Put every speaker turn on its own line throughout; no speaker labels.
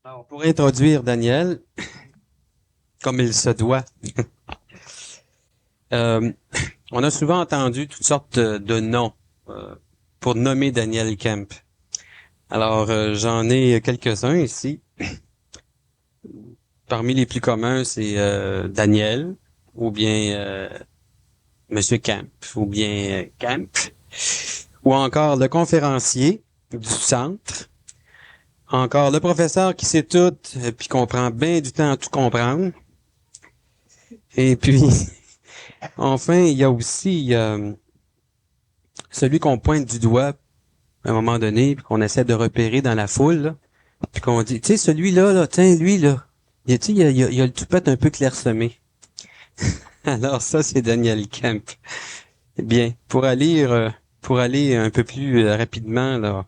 Alors, pour introduire Daniel, comme il se doit, euh, on a souvent entendu toutes sortes de noms pour nommer Daniel Kemp. Alors, j'en ai quelques-uns ici. Parmi les plus communs, c'est Daniel, ou bien Monsieur Kemp, ou bien Kemp, ou encore le conférencier du centre, encore le professeur qui sait tout, puis qu'on prend bien du temps à tout comprendre. Et puis, enfin, il y a aussi celui qu'on pointe du doigt à un moment donné, puis qu'on essaie de repérer dans la foule, là, puis qu'on dit, tu sais, celui-là, là, tiens, lui, là, tu sais, il a le toupette un peu clairsemé. Alors ça, c'est Daniel Kemp. Eh bien, pour aller un peu plus rapidement là,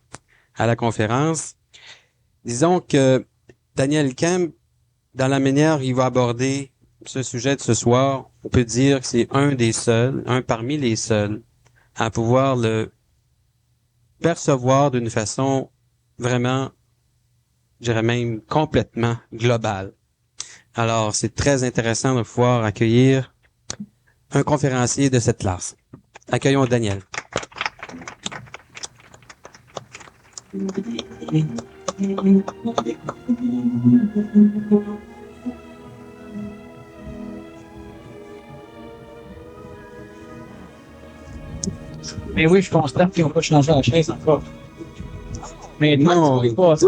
à la conférence, disons que Daniel Kemp, dans la manière il va aborder ce sujet de ce soir, on peut dire que c'est un des seuls, un parmi les seuls, à pouvoir le percevoir d'une façon vraiment, je dirais même complètement globale. Alors, c'est très intéressant de pouvoir accueillir un conférencier de cette classe. Accueillons Daniel.
Mais oui, je constate qu'ils n'ont pas changé la chaise encore. Mais
Non.
tu vois pas ça.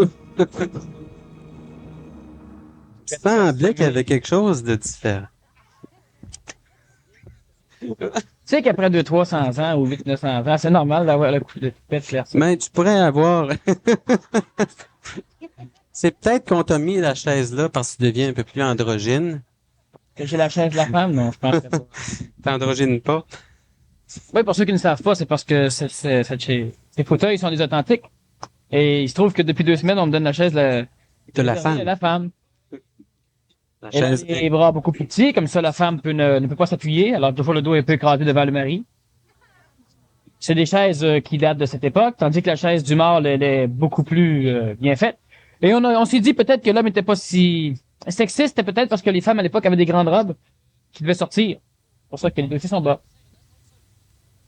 Il semblait qu'il y avait quelque chose de différent.
Tu sais qu'après 200-300 ans ou 800-900 ans, c'est normal d'avoir le coup de pète clair.
Mais tu pourrais avoir... C'est peut-être qu'on t'a mis la chaise là parce que tu deviens un peu plus androgyne.
Que j'ai la chaise de la femme? Non, je pense pas.
T'androgynes pas.
Oui, pour ceux qui ne savent pas, c'est parce que ces fauteuils sont des authentiques. Et il se trouve que depuis 2 semaines, on me donne la chaise
De la femme.
de la femme.
La
Elle a
chaise...
les bras beaucoup plus petits, comme ça la femme ne peut pas s'appuyer, alors toujours le dos est un peu écrasé devant le mari. C'est des chaises qui datent de cette époque, tandis que la chaise du mâle, elle est beaucoup plus bien faite. Et on s'est dit peut-être que l'homme n'était pas si sexiste, c'était peut-être parce que les femmes à l'époque avaient des grandes robes qui devaient sortir. C'est pour ça que les dossiers sont bas.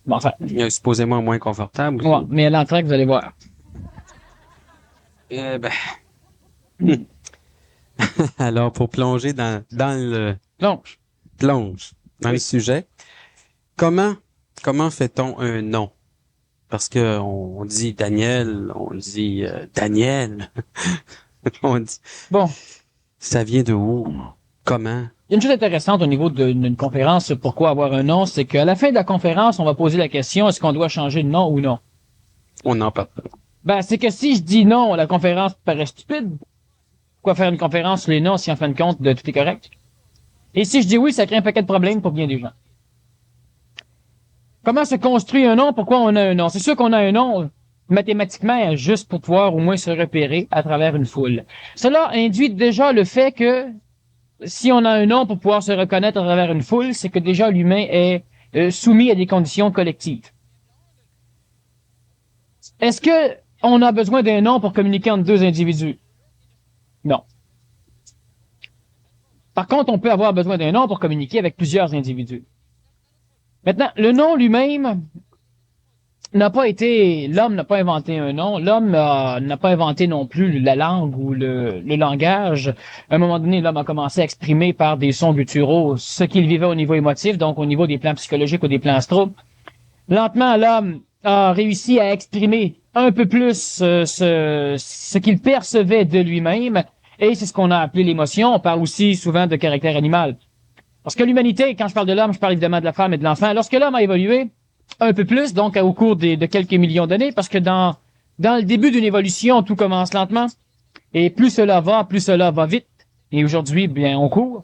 Bon, enfin.
Supposément moins confortable.
Ouais, mais à l'entrée, vous allez voir.
Ben... Alors, pour plonger dans le...
Donc,
Plonge dans le sujet. Comment fait-on un nom? Parce que on dit Daniel, on dit Daniel. On dit,
bon,
ça vient de où? Comment?
il y a une chose intéressante au niveau d'une conférence, pourquoi avoir un nom, c'est qu'à la fin de la conférence, on va poser la question, est-ce qu'on doit changer de nom ou non?
On n'en parle pas.
Ben, c'est que si je dis non, la conférence paraît stupide. Pourquoi faire une conférence sur les noms si en fin de compte, tout est correct? Et si je dis oui, ça crée un paquet de problèmes pour bien des gens. Comment se construit un nom? Pourquoi on a un nom? C'est sûr qu'on a un nom mathématiquement juste pour pouvoir au moins se repérer à travers une foule. Cela induit déjà le fait que si on a un nom pour pouvoir se reconnaître à travers une foule, c'est que déjà l'humain est soumis à des conditions collectives. Est-ce que on a besoin d'un nom pour communiquer entre deux individus? Non. Par contre, on peut avoir besoin d'un nom pour communiquer avec plusieurs individus. Maintenant, le nom lui-même l'homme n'a pas inventé un nom, l'homme n'a pas inventé non plus la langue ou le langage. À un moment donné, l'homme a commencé à exprimer par des sons gutturaux ce qu'il vivait au niveau émotif, donc au niveau des plans psychologiques ou des plans astraux. Lentement, l'homme a réussi à exprimer un peu plus ce qu'il percevait de lui-même, et c'est ce qu'on a appelé l'émotion. On parle aussi souvent de caractère animal. Parce que l'humanité, quand je parle de l'homme, je parle évidemment de la femme et de l'enfant. Lorsque l'homme a évolué un peu plus, donc au cours de quelques millions d'années, parce que dans le début d'une évolution, tout commence lentement, et plus cela va vite, et aujourd'hui, bien, on court.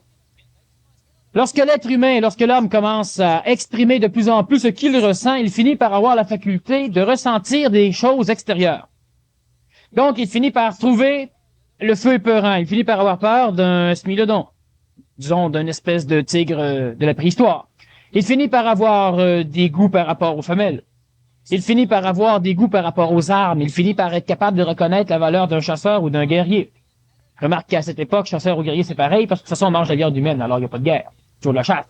Lorsque l'être humain, lorsque l'homme commence à exprimer de plus en plus ce qu'il ressent, il finit par avoir la faculté de ressentir des choses extérieures. Donc, il finit par trouver le feu épeurant, il finit par avoir peur d'un smilodon, disons, d'une espèce de tigre de la préhistoire. Il finit par avoir des goûts par rapport aux femelles. Il finit par avoir des goûts par rapport aux armes. Il finit par être capable de reconnaître la valeur d'un chasseur ou d'un guerrier. Remarque qu'à cette époque, chasseur ou guerrier, c'est pareil, parce que de toute façon, on mange la viande humaine, alors il n'y a pas de guerre. Toujours de la chasse.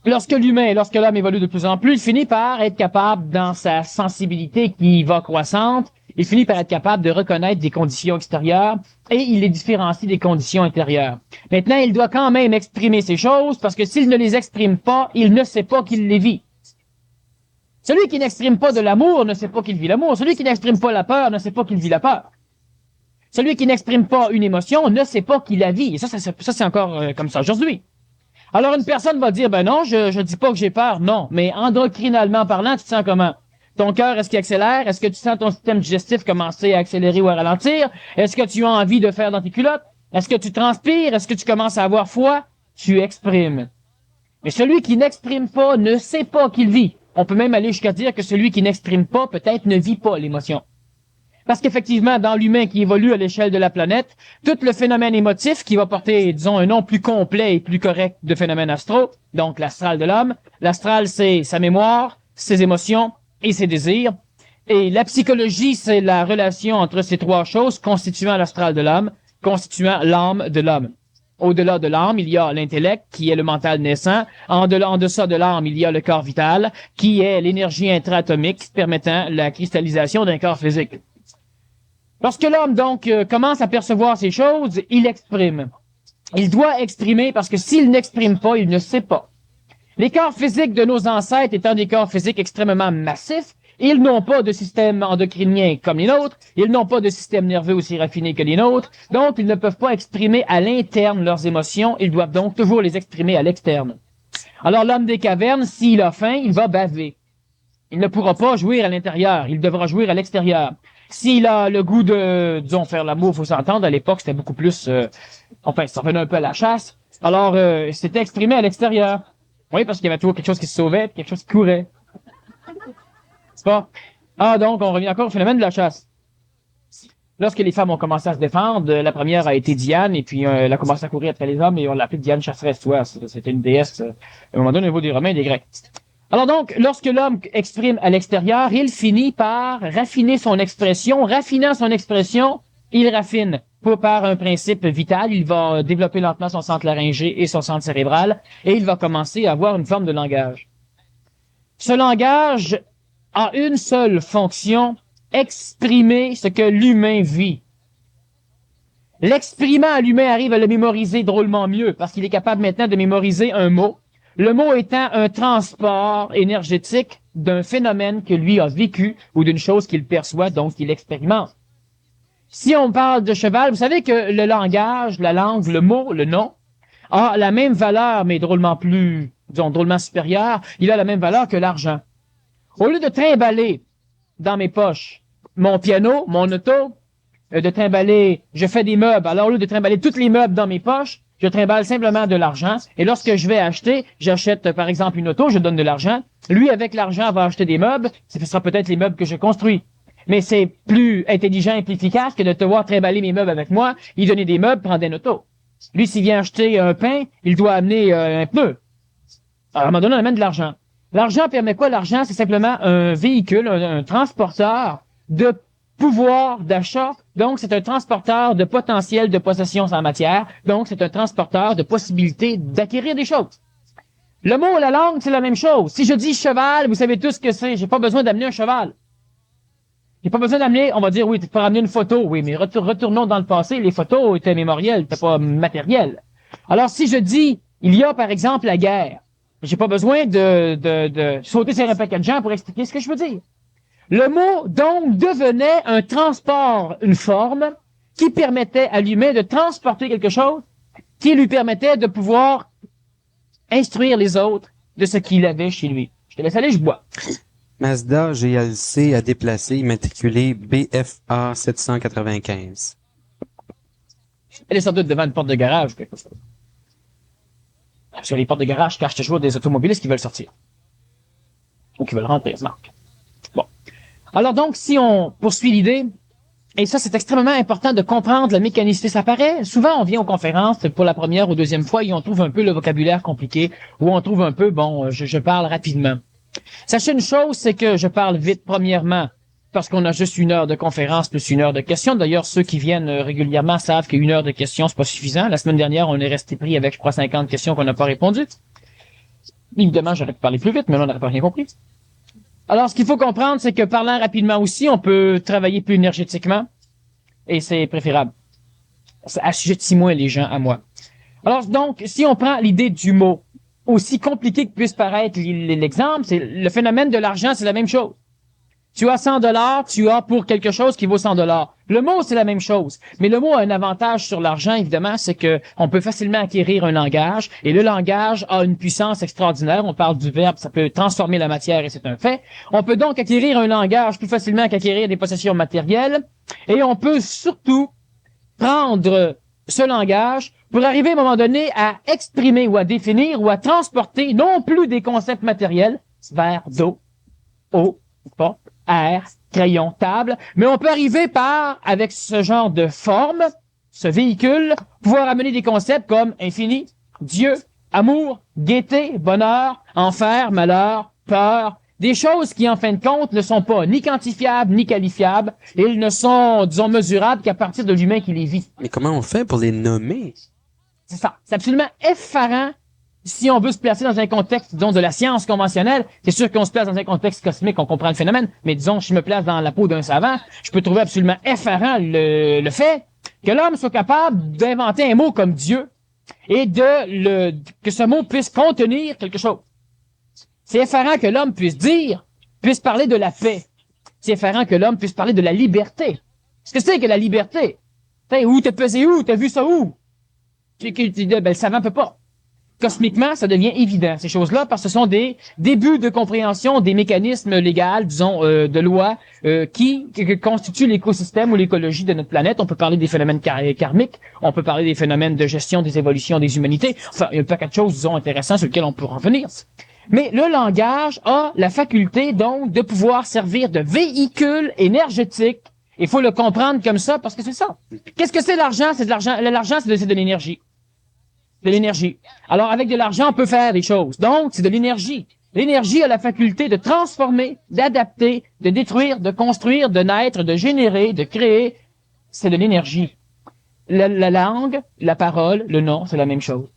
Lorsque l'homme évolue de plus en plus, il finit par être capable, dans sa sensibilité qui va croissante, il finit par être capable de reconnaître des conditions extérieures et il les différencie des conditions intérieures. Maintenant, il doit quand même exprimer ces choses parce que s'il ne les exprime pas, il ne sait pas qu'il les vit. Celui qui n'exprime pas de l'amour ne sait pas qu'il vit l'amour. Celui qui n'exprime pas la peur ne sait pas qu'il vit la peur. Celui qui n'exprime pas une émotion ne sait pas qu'il la vit. Et ça c'est encore comme ça aujourd'hui. Alors une personne va dire, ben non, je dis pas que j'ai peur, non. Mais endocrinalement parlant, tu te sens comment? Ton cœur, est-ce qu'il accélère? Est-ce que tu sens ton système digestif commencer à accélérer ou à ralentir? Est-ce que tu as envie de faire dans tes culottes? Est-ce que tu transpires? Est-ce que tu commences à avoir froid? Tu exprimes. Mais celui qui n'exprime pas ne sait pas qu'il vit. On peut même aller jusqu'à dire que celui qui n'exprime pas, peut-être, ne vit pas l'émotion. Parce qu'effectivement, dans l'humain qui évolue à l'échelle de la planète, tout le phénomène émotif qui va porter, disons, un nom plus complet et plus correct de phénomène astro, donc l'astral de l'homme. L'astral, c'est sa mémoire, ses émotions et ses désirs. Et la psychologie, c'est la relation entre ces trois choses constituant l'astral de l'homme, constituant l'âme de l'homme. Au-delà de l'âme, il y a l'intellect, qui est le mental naissant. En deçà de l'âme, il y a le corps vital, qui est l'énergie intra-atomique permettant la cristallisation d'un corps physique. Lorsque l'homme, donc, commence à percevoir ces choses, il exprime. Il doit exprimer parce que s'il n'exprime pas, il ne sait pas. Les corps physiques de nos ancêtres étant des corps physiques extrêmement massifs, ils n'ont pas de système endocrinien comme les nôtres, ils n'ont pas de système nerveux aussi raffiné que les nôtres, donc ils ne peuvent pas exprimer à l'interne leurs émotions, ils doivent donc toujours les exprimer à l'externe. Alors l'homme des cavernes, s'il a faim, il va baver. Il ne pourra pas jouir à l'intérieur, il devra jouir à l'extérieur. S'il a le goût de, disons, faire l'amour, faut s'entendre, à l'époque, c'était beaucoup plus, enfin, ça revenait un peu à la chasse. Alors, c'était exprimé à l'extérieur. Oui, parce qu'il y avait toujours quelque chose qui se sauvait, quelque chose qui courait. C'est pas? Ah, donc, on revient encore au phénomène de la chasse. Lorsque les femmes ont commencé à se défendre, la première a été Diane, et puis elle a commencé à courir après les hommes, et on l'a appelée Diane chasseresse. Ouais, c'était une déesse, à un moment donné, au niveau des Romains et des Grecs. Alors donc, lorsque l'homme exprime à l'extérieur, il finit par raffiner son expression. Raffinant son expression, il raffine par un principe vital. Il va développer lentement son centre laryngé et son centre cérébral, et il va commencer à avoir une forme de langage. Ce langage a une seule fonction, exprimer ce que l'humain vit. L'exprimant à l'humain arrive à le mémoriser drôlement mieux, parce qu'il est capable maintenant de mémoriser un mot. Le mot étant un transport énergétique d'un phénomène que lui a vécu ou d'une chose qu'il perçoit, donc qu'il expérimente. Si on parle de cheval, vous savez que le langage, la langue, le mot, le nom, a la même valeur, mais drôlement plus, disons, drôlement supérieure. Il a la même valeur que l'argent. Au lieu de trimballer dans mes poches mon piano, mon auto, de trimballer, je fais des meubles. Alors, au lieu de trimballer tous les meubles dans mes poches, je trimballe simplement de l'argent. Et lorsque je vais acheter, j'achète par exemple une auto, je donne de l'argent. Lui, avec l'argent, va acheter des meubles. Ce sera peut-être les meubles que je construis. Mais c'est plus intelligent et plus efficace que de te voir trimballer mes meubles avec moi, y donner des meubles, prendre une auto. Lui, s'il vient acheter un pain, il doit amener un pneu. Alors, à un moment donné, on amène de l'argent. L'argent permet quoi? L'argent, c'est simplement un véhicule, un transporteur de pouvoir d'achat. Donc, c'est un transporteur de potentiel de possession sans matière. Donc, c'est un transporteur de possibilité d'acquérir des choses. Le mot, la langue, c'est la même chose. Si je dis cheval, vous savez tous ce que c'est. J'ai pas besoin d'amener un cheval. J'ai pas besoin d'amener, on va dire, oui, tu peux ramener une photo. Oui, mais retournons dans le passé. Les photos étaient mémorielles, c'était pas matériel. Alors, si je dis, il y a, par exemple, la guerre, j'ai pas besoin de sauter sur un paquet de gens pour expliquer ce que je veux dire. Le mot, donc, devenait un transport, une forme, qui permettait à l'humain de transporter quelque chose, qui lui permettait de pouvoir instruire les autres de ce qu'il avait chez lui. Je te laisse aller, je bois.
Mazda GLC à déplacer, immatriculé BFA 795.
Elle est sans doute devant une porte de garage ou quelque chose. Parce que les portes de garage cachent toujours des automobilistes qui veulent sortir. Ou qui veulent rentrer, remarque. Bon. Alors donc, si on poursuit l'idée, et ça c'est extrêmement important de comprendre la mécanicité, ça paraît, souvent on vient aux conférences pour la première ou deuxième fois et on trouve un peu le vocabulaire compliqué, ou on trouve un peu, bon, je parle rapidement. Sachez une chose, c'est que je parle vite, premièrement, parce qu'on a juste 1 heure de conférence plus 1 heure de questions. D'ailleurs, ceux qui viennent régulièrement savent qu'1 heure de questions, c'est pas suffisant. La semaine dernière, on est resté pris avec, je crois, 50 questions qu'on n'a pas répondues. Évidemment, j'aurais pu parler plus vite, mais là, on n'aurait pas rien compris. Alors, ce qu'il faut comprendre, c'est que parlant rapidement aussi, on peut travailler plus énergétiquement, et c'est préférable. Ça assujettit moins les gens à moi. Alors, donc, si on prend l'idée du mot, aussi compliqué que puisse paraître l'exemple, c'est le phénomène de l'argent, c'est la même chose. Tu as 100 dollars, tu as pour quelque chose qui vaut 100 dollars. Le mot, c'est la même chose. Mais le mot a un avantage sur l'argent, évidemment, c'est que on peut facilement acquérir un langage, et le langage a une puissance extraordinaire. On parle du verbe, ça peut transformer la matière, et c'est un fait. On peut donc acquérir un langage plus facilement qu'acquérir des possessions matérielles, et on peut surtout prendre ce langage pour arriver à un moment donné à exprimer ou à définir ou à transporter non plus des concepts matériels, verre, d'eau, eau, porte, air, crayon, table, mais on peut arriver par, avec ce genre de forme, ce véhicule, pouvoir amener des concepts comme infini, Dieu, amour, gaieté, bonheur, enfer, malheur, peur, des choses qui, en fin de compte, ne sont pas ni quantifiables, ni qualifiables, et ils ne sont, disons, mesurables qu'à partir de l'humain qui les vit.
Mais comment on fait pour les nommer?
C'est ça. C'est absolument effarant si on veut se placer dans un contexte, disons, de la science conventionnelle. C'est sûr qu'on se place dans un contexte cosmique, on comprend le phénomène, mais disons, si je me place dans la peau d'un savant, je peux trouver absolument effarant le fait que l'homme soit capable d'inventer un mot comme Dieu et que ce mot puisse contenir quelque chose. C'est effarant que l'homme puisse parler de la paix. C'est effarant que l'homme puisse parler de la liberté. Qu'est-ce que c'est que la liberté? Où t'as pesé où? T'as vu ça où? Le savant peut pas. Cosmiquement, ça devient évident, ces choses-là, parce que ce sont des débuts de compréhension des mécanismes légaux, disons, de loi, qui constituent l'écosystème ou l'écologie de notre planète. On peut parler des phénomènes karmiques, on peut parler des phénomènes de gestion des évolutions des humanités. Enfin, il y a un paquet de choses, disons, intéressantes sur lesquelles on peut revenir. Mais le langage a la faculté, donc, de pouvoir servir de véhicule énergétique. Il faut le comprendre comme ça, parce que c'est ça. Qu'est-ce que c'est l'argent? C'est de l'argent. L'argent, c'est de l'énergie. De l'énergie. Alors, avec de l'argent, on peut faire des choses. Donc, c'est de l'énergie. L'énergie a la faculté de transformer, d'adapter, de détruire, de construire, de naître, de générer, de créer. C'est de l'énergie. La langue, la parole, le nom, c'est la même chose.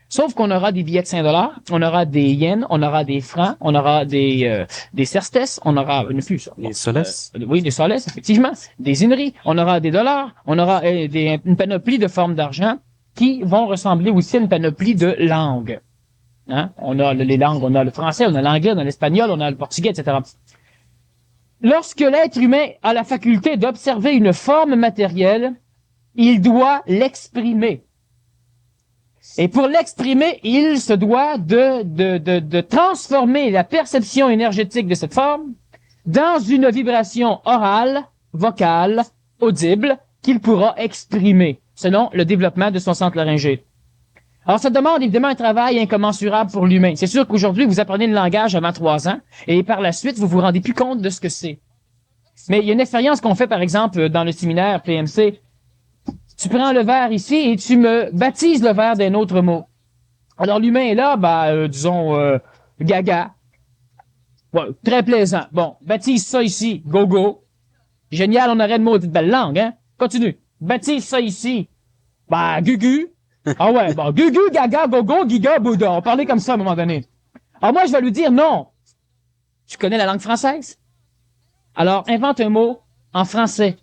Sauf qu'on aura des billets de 5 dollars, on aura des yens, on aura des francs, on aura des sesterces, on aura, ne plus ça.
Les soles?
Oui, des soles, effectivement. Des ineries, on aura des dollars, on aura une panoplie de formes d'argent qui vont ressembler aussi à une panoplie de langues. Hein? On a les langues, on a le français, on a l'anglais, on a l'espagnol, on a le portugais, etc. Lorsque l'être humain a la faculté d'observer une forme matérielle, il doit l'exprimer. Et pour l'exprimer, il se doit de transformer la perception énergétique de cette forme dans une vibration orale, vocale, audible, qu'il pourra exprimer, selon le développement de son centre laryngé. Alors, ça demande évidemment un travail incommensurable pour l'humain. C'est sûr qu'aujourd'hui, vous apprenez le langage avant 3 ans, et par la suite, vous vous rendez plus compte de ce que c'est. Mais il y a une expérience qu'on fait, par exemple, dans le séminaire PMC. Tu prends le verre ici et tu me baptises le verre d'un autre mot. Alors, l'humain est là, disons, gaga. Ouais, très plaisant. Bon, baptise ça ici, go-go. Génial, on aurait de maudite belle langue, hein? Continue. Baptise ça ici. Gugu. Ah ouais, gugu, gaga, go-go, giga, bouddha. On parlait comme ça à un moment donné. Alors moi, je vais lui dire non. Tu connais la langue française? Alors, invente un mot en français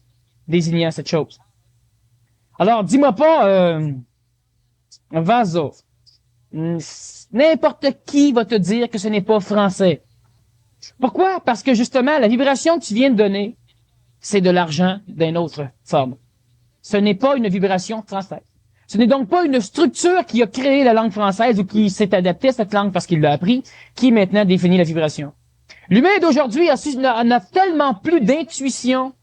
désignant cette chose. Alors, dis-moi pas vaso. N'importe qui va te dire que ce n'est pas français. Pourquoi? Parce que justement, la vibration que tu viens de donner, c'est de l'argent d'une autre forme. Ce n'est pas une vibration française. Ce n'est donc pas une structure qui a créé la langue française ou qui s'est adaptée à cette langue parce qu'il l'a appris, qui maintenant définit la vibration. L'humain d'aujourd'hui n'a tellement plus d'intuition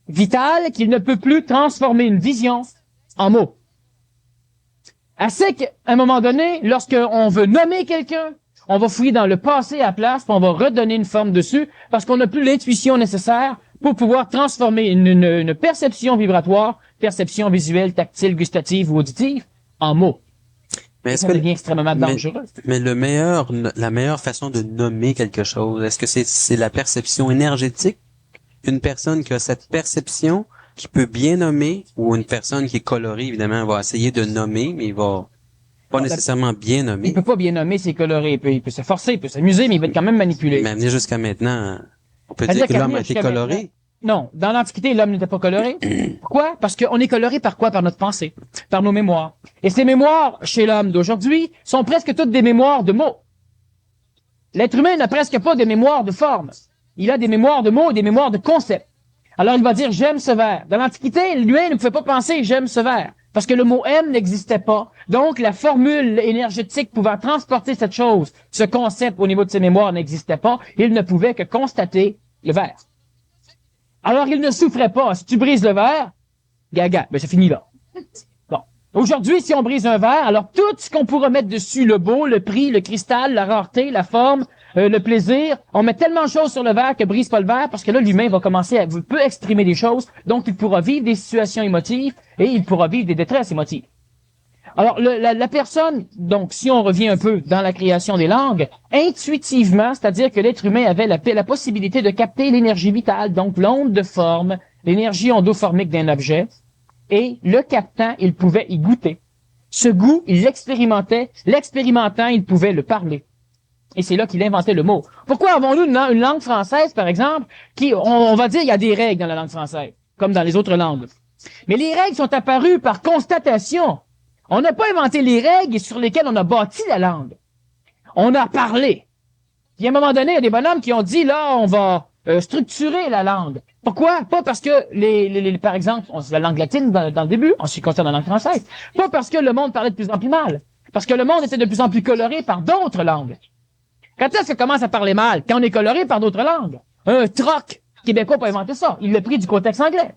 vitale qu'il ne peut plus transformer une vision en mots. Assez qu'à un moment donné, lorsqu'on veut nommer quelqu'un, on va fouiller dans le passé à la place, puis on va redonner une forme dessus, parce qu'on n'a plus l'intuition nécessaire pour pouvoir transformer une perception vibratoire, perception visuelle, tactile, gustative ou auditive, en mots.
Mais
ça devient extrêmement dangereux.
Mais la meilleure façon de nommer quelque chose, est-ce que c'est la perception énergétique une personne qui a cette perception, qui peut bien nommer, ou une personne qui est colorée, évidemment, va essayer de nommer, mais il va pas
Non,
nécessairement bien
il
nommer.
peut pas bien nommer, c'est coloré. Il peut se forcer, il peut s'amuser, mais il va être quand même manipulé.
Mais amené jusqu'à maintenant, on peut dire
C'est-à-dire
que
qu'à
l'homme a
venir
été
jusqu'à maintenant,
coloré.
non, dans l'Antiquité, l'homme n'était pas coloré. Pourquoi? Parce qu'on est coloré par quoi? Par notre pensée, par nos mémoires. Et ces mémoires, chez l'homme d'aujourd'hui, sont presque toutes des mémoires de mots. L'être humain n'a presque pas de mémoire de forme. Il a des mémoires de mots et des mémoires de concepts. Alors il va dire j'aime ce verre. Dans l'Antiquité, l'humain ne pouvait pas penser j'aime ce verre. Parce que le mot aime n'existait pas. Donc la formule énergétique pouvant transporter cette chose, ce concept au niveau de ses mémoires n'existait pas. Il ne pouvait que constater le verre. Alors il ne souffrait pas. Si tu brises le verre, gaga, ben c'est fini là. Bon. Aujourd'hui, si on brise un verre, alors tout ce qu'on pourra mettre dessus, le beau, le prix, le cristal, la rareté, la forme, le plaisir, on met tellement de choses sur le verre que brise pas le verre parce que là, l'humain va commencer peut exprimer des choses, donc il pourra vivre des situations émotives et il pourra vivre des détresses émotives. Alors, la personne, donc, si on revient un peu dans la création des langues, intuitivement, c'est-à-dire que l'être humain avait la possibilité de capter l'énergie vitale, donc l'onde de forme, l'énergie endoformique d'un objet, et le captant, il pouvait y goûter. Ce goût, il l'expérimentait. L'expérimentant, il pouvait le parler. Et c'est là qu'il inventait le mot. Pourquoi avons-nous une langue française, par exemple, qui, on va dire, il y a des règles dans la langue française, comme dans les autres langues. Mais les règles sont apparues par constatation. On n'a pas inventé les règles sur lesquelles on a bâti la langue. On a parlé. Puis à un moment donné, il y a des bonhommes qui ont dit, là, on va structurer la langue. Pourquoi? Pas parce que, par exemple, la langue latine dans le début, en ce qui concerne la langue française. Pas parce que le monde parlait de plus en plus mal. Parce que le monde était de plus en plus coloré par d'autres langues. Quand est-ce qu'on commence à parler mal? Quand on est coloré par d'autres langues. Un troc québécois n'a pas inventé ça. Il l'a pris du contexte anglais.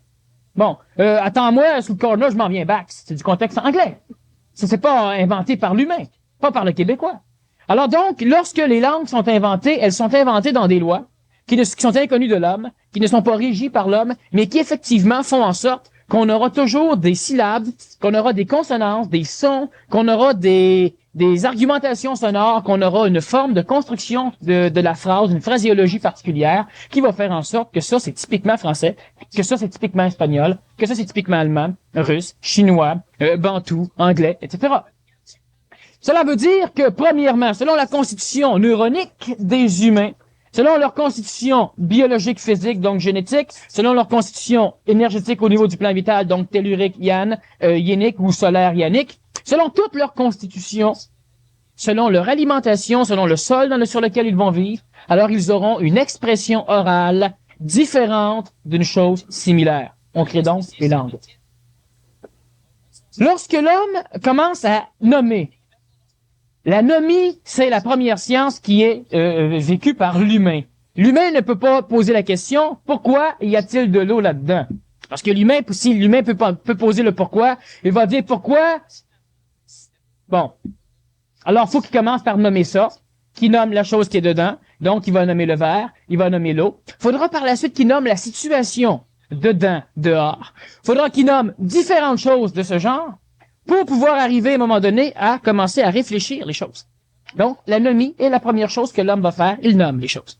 Bon, attends-moi, sous le corner, je m'en viens back. C'est du contexte anglais. Ça, c'est pas inventé par l'humain, pas par le Québécois. Alors donc, lorsque les langues sont inventées, elles sont inventées dans des lois qui sont inconnues de l'homme, qui ne sont pas régies par l'homme, mais qui effectivement font en sorte qu'on aura toujours des syllabes, qu'on aura des consonances, des sons, qu'on aura des argumentations sonores, qu'on aura une forme de construction de la phrase, une phraséologie particulière qui va faire en sorte que ça, c'est typiquement français, que ça, c'est typiquement espagnol, que ça, c'est typiquement allemand, russe, chinois, bantou, anglais, etc. Cela veut dire que, premièrement, selon la constitution neuronique des humains, selon leur constitution biologique, physique, donc génétique, selon leur constitution énergétique au niveau du plan vital, donc tellurique, yénique ou solaire yanique, selon toute leur constitution, selon leur alimentation, selon le sol sur lequel ils vont vivre, alors ils auront une expression orale différente d'une chose similaire. On crée donc les langues. Lorsque l'homme commence à nommer, la nomie, c'est la première science qui est vécue par l'humain. L'humain ne peut pas poser la question, pourquoi y a-t-il de l'eau là-dedans? Parce que l'humain, si l'humain peut poser le pourquoi, il va dire pourquoi. Bon. Alors, il faut qu'il commence par nommer ça, qu'il nomme la chose qui est dedans. Donc, il va nommer le verre, il va nommer l'eau. Faudra par la suite qu'il nomme la situation dedans, dehors. Faudra qu'il nomme différentes choses de ce genre pour pouvoir arriver à un moment donné à commencer à réfléchir les choses. Donc, la nomie est la première chose que l'homme va faire, il nomme les choses.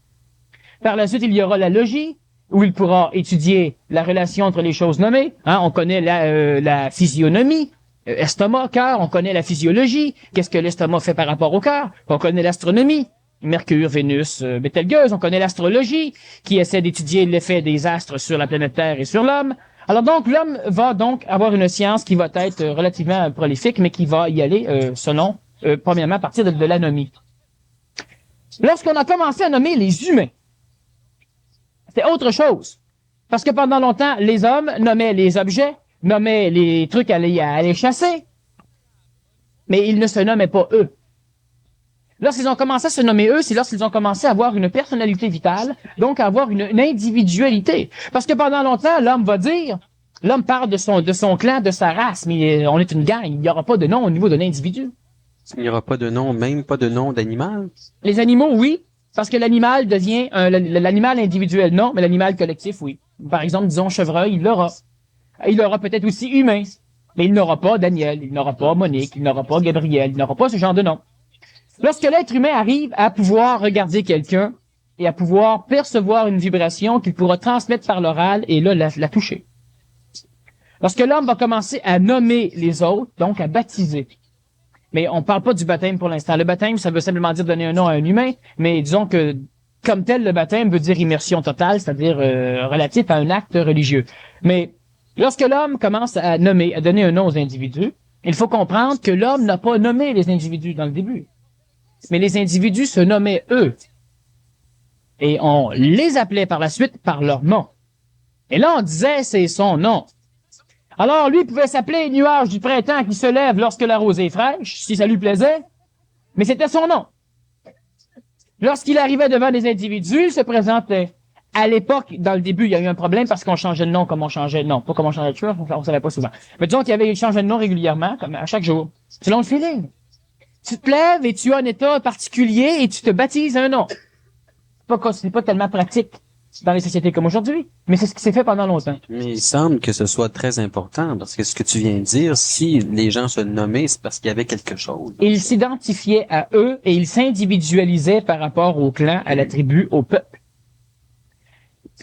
Par la suite, il y aura la logie, où il pourra étudier la relation entre les choses nommées. On connaît la physionomie, estomac, cœur, on connaît la physiologie, qu'est-ce que l'estomac fait par rapport au cœur, on connaît l'astronomie, Mercure, Vénus, Bételgeuse, on connaît l'astrologie, qui essaie d'étudier l'effet des astres sur la planète Terre et sur l'homme. Alors donc, l'homme va donc avoir une science qui va être relativement prolifique, mais qui va y aller selon, premièrement, à partir de l'anomie. Lorsqu'on a commencé à nommer les humains, c'était autre chose. Parce que pendant longtemps, les hommes nommaient les objets, nommaient les trucs à aller chasser, mais ils ne se nommaient pas eux. Lorsqu'ils ont commencé à se nommer eux, c'est lorsqu'ils ont commencé à avoir une personnalité vitale, donc à avoir une individualité. Parce que pendant longtemps, l'homme parle de son clan, de sa race, mais on est une gang, il n'y aura pas de nom au niveau de l'individu.
Il n'y aura pas de nom, même pas de nom d'animal?
Les animaux, oui, parce que l'animal devient l'animal individuel, non, mais l'animal collectif, oui. Par exemple, disons chevreuil, il l'aura. Il aura peut-être aussi humain, mais il n'aura pas Daniel, il n'aura pas Monique, il n'aura pas Gabriel, il n'aura pas ce genre de nom. Lorsque l'être humain arrive à pouvoir regarder quelqu'un et à pouvoir percevoir une vibration qu'il pourra transmettre par l'oral et là, la toucher. Lorsque l'homme va commencer à nommer les autres, donc à baptiser. Mais on parle pas du baptême pour l'instant. Le baptême, ça veut simplement dire donner un nom à un humain, mais disons que, comme tel, le baptême veut dire immersion totale, c'est-à-dire relatif à un acte religieux. Mais lorsque l'homme commence à nommer, à donner un nom aux individus, il faut comprendre que l'homme n'a pas nommé les individus dans le début. Mais les individus se nommaient eux. Et on les appelait par la suite par leur nom. Et là, on disait, c'est son nom. Alors, lui pouvait s'appeler nuage du printemps qui se lève lorsque la rosée est fraîche, si ça lui plaisait, mais c'était son nom. Lorsqu'il arrivait devant des individus, il se présentait. À l'époque, dans le début, il y a eu un problème parce qu'on changeait de nom comme on changeait de nom. Pas comme on changeait de tueur, on savait pas souvent. Mais disons qu'il y avait eu changé de nom régulièrement, comme à chaque jour. Selon le feeling. Tu te lèves et tu as un état particulier et tu te baptises un nom. C'est pas tellement pratique dans les sociétés comme aujourd'hui, mais c'est ce qui s'est fait pendant longtemps.
Mais il semble que ce soit très important, parce que ce que tu viens de dire, si les gens se nommaient, c'est parce qu'il y avait quelque chose.
Ils s'identifiaient à eux et ils s'individualisaient par rapport au clan, à la tribu, au peuple.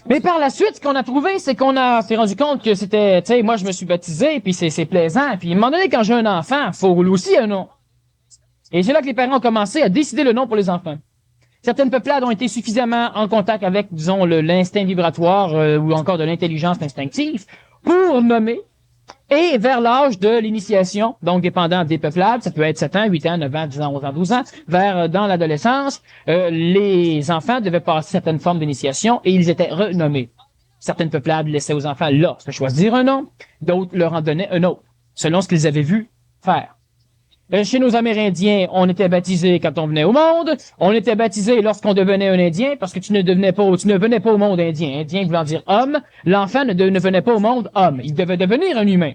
Mais par la suite, ce qu'on a trouvé, c'est qu'on s'est rendu compte que c'était, tu sais, moi je me suis baptisé, puis c'est plaisant, puis à un moment donné, quand j'ai un enfant, faut aussi un nom. Et c'est là que les parents ont commencé à décider le nom pour les enfants. Certaines peuplades ont été suffisamment en contact avec, disons, l'instinct vibratoire ou encore de l'intelligence instinctive pour nommer. Et vers l'âge de l'initiation, donc dépendant des peuplades, ça peut être 7 ans, 8 ans, 9 ans, 10 ans, 11 ans, 12 ans, dans l'adolescence, les enfants devaient passer certaines formes d'initiation et ils étaient renommés. Certaines peuplades laissaient aux enfants là se choisir un nom, d'autres leur en donnaient un autre, selon ce qu'ils avaient vu faire. Chez nos Amérindiens, on était baptisé quand on venait au monde. On était baptisé lorsqu'on devenait un Indien, parce que tu ne venais pas au monde indien. Indien voulant dire homme. L'enfant ne venait pas au monde homme. Il devait devenir un humain.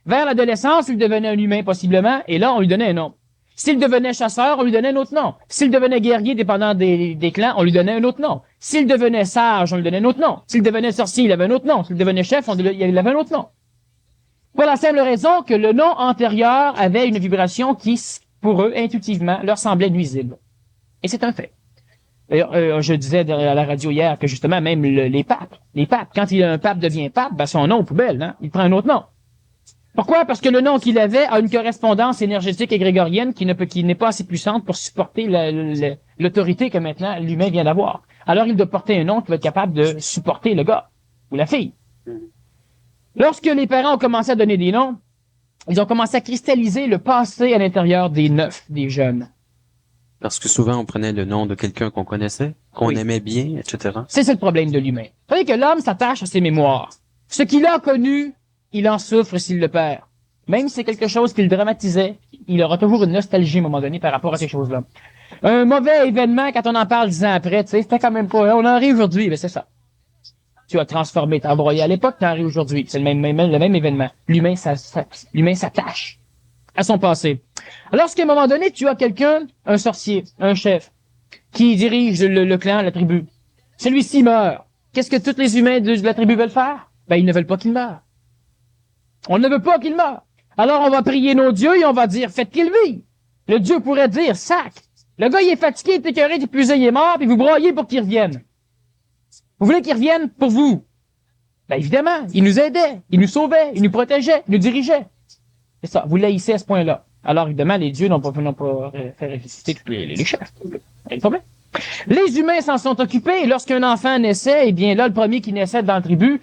Vers l'adolescence, il devenait un humain possiblement, et là, on lui donnait un nom. S'il devenait chasseur, on lui donnait un autre nom. S'il devenait guerrier, dépendant des clans, on lui donnait un autre nom. S'il devenait sage, on lui donnait un autre nom. S'il devenait sorcier, il avait un autre nom. S'il devenait chef, il avait un autre nom. Pour la simple raison que le nom antérieur avait une vibration qui, pour eux, intuitivement, leur semblait nuisible. Et c'est un fait. Je disais à la radio hier que justement, même les papes, quand un pape devient pape, ben son nom aux poubelles, hein, il prend un autre nom. Pourquoi? Parce que le nom qu'il avait a une correspondance énergétique et grégorienne qui n'est pas assez puissante pour supporter l'autorité que maintenant l'humain vient d'avoir. Alors il doit porter un nom qui va être capable de supporter le gars ou la fille. Lorsque les parents ont commencé à donner des noms, ils ont commencé à cristalliser le passé à l'intérieur des neufs, des jeunes.
Parce que souvent, on prenait le nom de quelqu'un qu'on connaissait, qu'on aimait bien, etc.
C'est ça le problème de l'humain. Vous savez que l'homme s'attache à ses mémoires. Ce qu'il a connu, il en souffre s'il le perd. Même si c'est quelque chose qu'il dramatisait, il aura toujours une nostalgie à un moment donné par rapport à ces choses-là. Un mauvais événement, quand on en parle 10 ans après, tu sais, c'était quand même pas, on en rit aujourd'hui, mais c'est ça. Tu as transformé, t'as embroyé à l'époque, t'en ris aujourd'hui. C'est le même événement. L'humain s'attache à son passé. Alors, qu'à un moment donné, tu as quelqu'un, un sorcier, un chef, qui dirige le clan, la tribu. Celui-ci meurt. Qu'est-ce que tous les humains de la tribu veulent faire? Ben, ils ne veulent pas qu'il meure. On ne veut pas qu'il meure. Alors, on va prier nos dieux et on va dire, faites qu'il vive. Le dieu pourrait dire, sac. Le gars, il est fatigué, il est écœuré, du plus il est mort, puis vous broyez pour qu'il revienne. Vous voulez qu'il revienne pour vous? Ben évidemment, il nous aidait, il nous sauvait, il nous protégeait, il nous dirigeait. C'est ça, vous l'haïssez à ce point-là. Alors évidemment, les dieux n'ont pas fait ressusciter tous les chefs. Pas de problème. Les humains s'en sont occupés, et lorsqu'un enfant naissait, eh bien là, le premier qui naissait dans la tribu,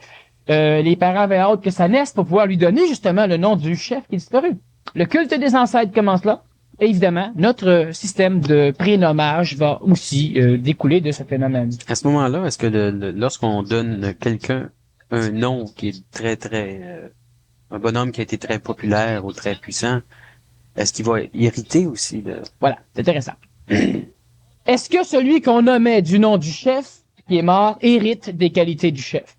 les parents avaient hâte que ça naisse pour pouvoir lui donner justement le nom du chef qui est disparu. Le culte des ancêtres commence là. Et évidemment, notre système de prénommage va aussi découler de ce phénomène.
À ce moment-là, est-ce que lorsqu'on donne quelqu'un un nom qui est très, un bonhomme qui a été très populaire ou très puissant, est-ce qu'il va irriter aussi?
Voilà, c'est intéressant. Est-ce que celui qu'on nommait du nom du chef, qui est mort, hérite des qualités du chef?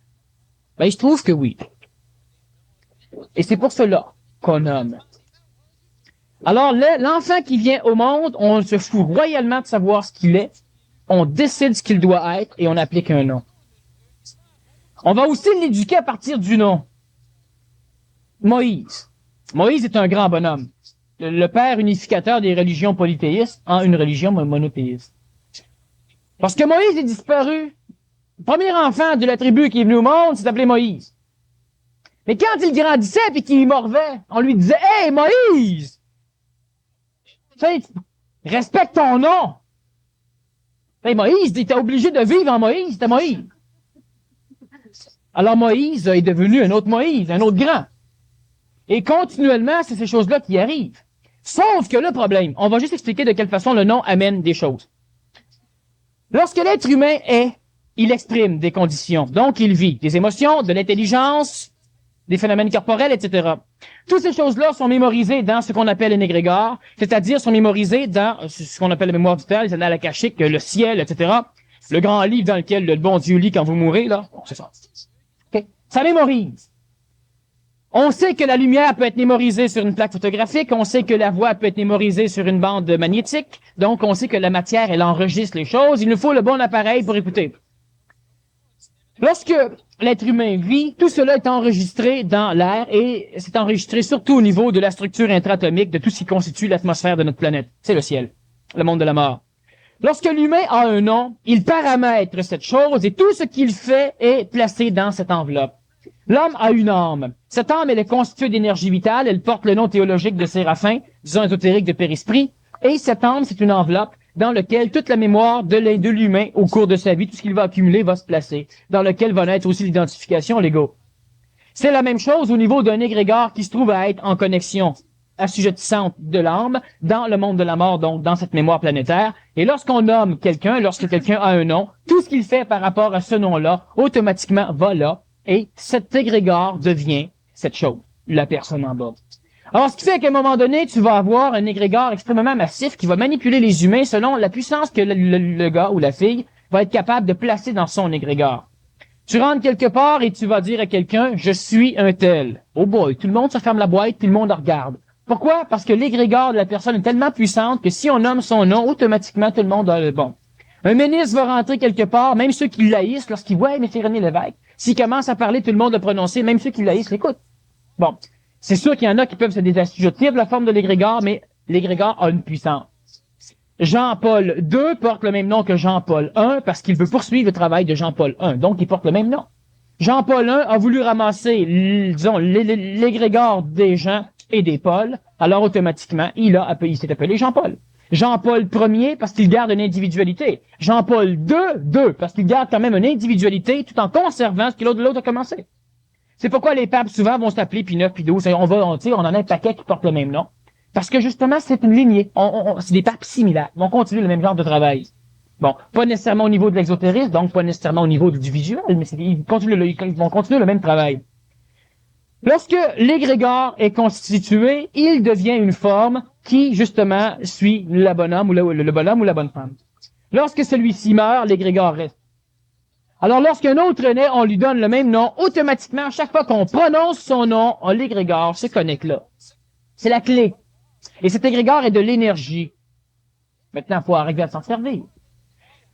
Ben, il se trouve que oui. Et c'est pour cela qu'on nomme. Alors, l'enfant qui vient au monde, on se fout royalement de savoir ce qu'il est, on décide ce qu'il doit être et on applique un nom. On va aussi l'éduquer à partir du nom. Moïse. Moïse est un grand bonhomme. Le père unificateur des religions polythéistes en une religion monothéiste. Parce que Moïse est disparu. Le premier enfant de la tribu qui est venu au monde s'appelait Moïse. Mais quand il grandissait et qu'il morvait, on lui disait « Hey, Moïse! Respecte ton nom! » Hey, Moïse, t'es obligé de vivre en Moïse, c'était Moïse. Alors Moïse est devenu un autre Moïse, un autre grand. Et continuellement, c'est ces choses-là qui arrivent. Sauf que le problème, on va juste expliquer de quelle façon le nom amène des choses. Lorsque l'être humain est, il exprime des conditions. Donc, il vit des émotions, de l'intelligence, des phénomènes corporels, etc. Toutes ces choses-là sont mémorisées dans ce qu'on appelle un égrégore, c'est-à-dire sont mémorisées dans ce qu'on appelle la mémoire vitale, les annales akashiques, le ciel, etc. Le grand livre dans lequel le bon Dieu lit quand vous mourrez, là. Bon, c'est ça. Okay. Ça mémorise. On sait que la lumière peut être mémorisée sur une plaque photographique, on sait que la voix peut être mémorisée sur une bande magnétique, donc on sait que la matière, elle enregistre les choses, il nous faut le bon appareil pour écouter. Lorsque l'être humain vit, tout cela est enregistré dans l'air et c'est enregistré surtout au niveau de la structure intraatomique de tout ce qui constitue l'atmosphère de notre planète. C'est le ciel, le monde de la mort. Lorsque l'humain a un nom, il paramètre cette chose et tout ce qu'il fait est placé dans cette enveloppe. L'homme a une âme. Cette âme, elle est constituée d'énergie vitale, elle porte le nom théologique de Séraphin, disons ésotérique de Périsprit, et cette âme, c'est une enveloppe dans laquelle toute la mémoire de l'humain au cours de sa vie, tout ce qu'il va accumuler va se placer, dans lequel va naître aussi l'identification, l'ego. C'est la même chose au niveau d'un égrégore qui se trouve à être en connexion assujettissante de l'âme dans le monde de la mort, donc dans cette mémoire planétaire. Et lorsqu'on nomme quelqu'un, lorsque quelqu'un a un nom, tout ce qu'il fait par rapport à ce nom-là, automatiquement va là, et cet égrégore devient cette chose, la personne en bas. Alors, ce qui fait qu'à un moment donné, tu vas avoir un égrégore extrêmement massif qui va manipuler les humains selon la puissance que le gars ou la fille va être capable de placer dans son égrégore. Tu rentres quelque part et tu vas dire à quelqu'un, je suis un tel. Oh boy, tout le monde se ferme la boîte, tout le monde regarde. Pourquoi? Parce que l'égrégore de la personne est tellement puissante que si on nomme son nom, automatiquement, tout le monde a le bon. Un ministre va rentrer quelque part, même ceux qui l'haïssent, lorsqu'il voit, mais c'est René Lévesque. S'il commence à parler, tout le monde le prononcer, même ceux qui l'haïssent l'écoutent. Bon. C'est sûr qu'il y en a qui peuvent se désassujettir de la forme de l'égrégore, mais l'égrégore a une puissance. Jean-Paul II porte le même nom que Jean-Paul I parce qu'il veut poursuivre le travail de Jean-Paul I, donc il porte le même nom. Jean-Paul I a voulu ramasser, disons, l'égrégore des Jean et des Paul, alors automatiquement, il s'est appelé Jean-Paul. Jean-Paul Ier parce qu'il garde une individualité. Jean-Paul II parce qu'il garde quand même une individualité tout en conservant ce que l'autre a commencé. C'est pourquoi les papes souvent vont s'appeler Pie IX, Pie XII. On en a un paquet qui porte le même nom. Parce que justement, c'est une lignée. C'est des papes similaires. Ils vont continuer le même genre de travail. Bon, pas nécessairement au niveau de l'exotérisme, donc pas nécessairement au niveau du visuel, mais ils vont continuer le même travail. Lorsque l'égrégore est constitué, il devient une forme qui, justement, suit le bonhomme ou le bonhomme ou la bonne femme. Lorsque celui-ci meurt, l'égrégore reste. Alors, lorsqu'un autre naît, on lui donne le même nom. Automatiquement, chaque fois qu'on prononce son nom, l'égrégore se connecte là. C'est la clé. Et cet égrégore est de l'énergie. Maintenant, il faut arriver à s'en servir.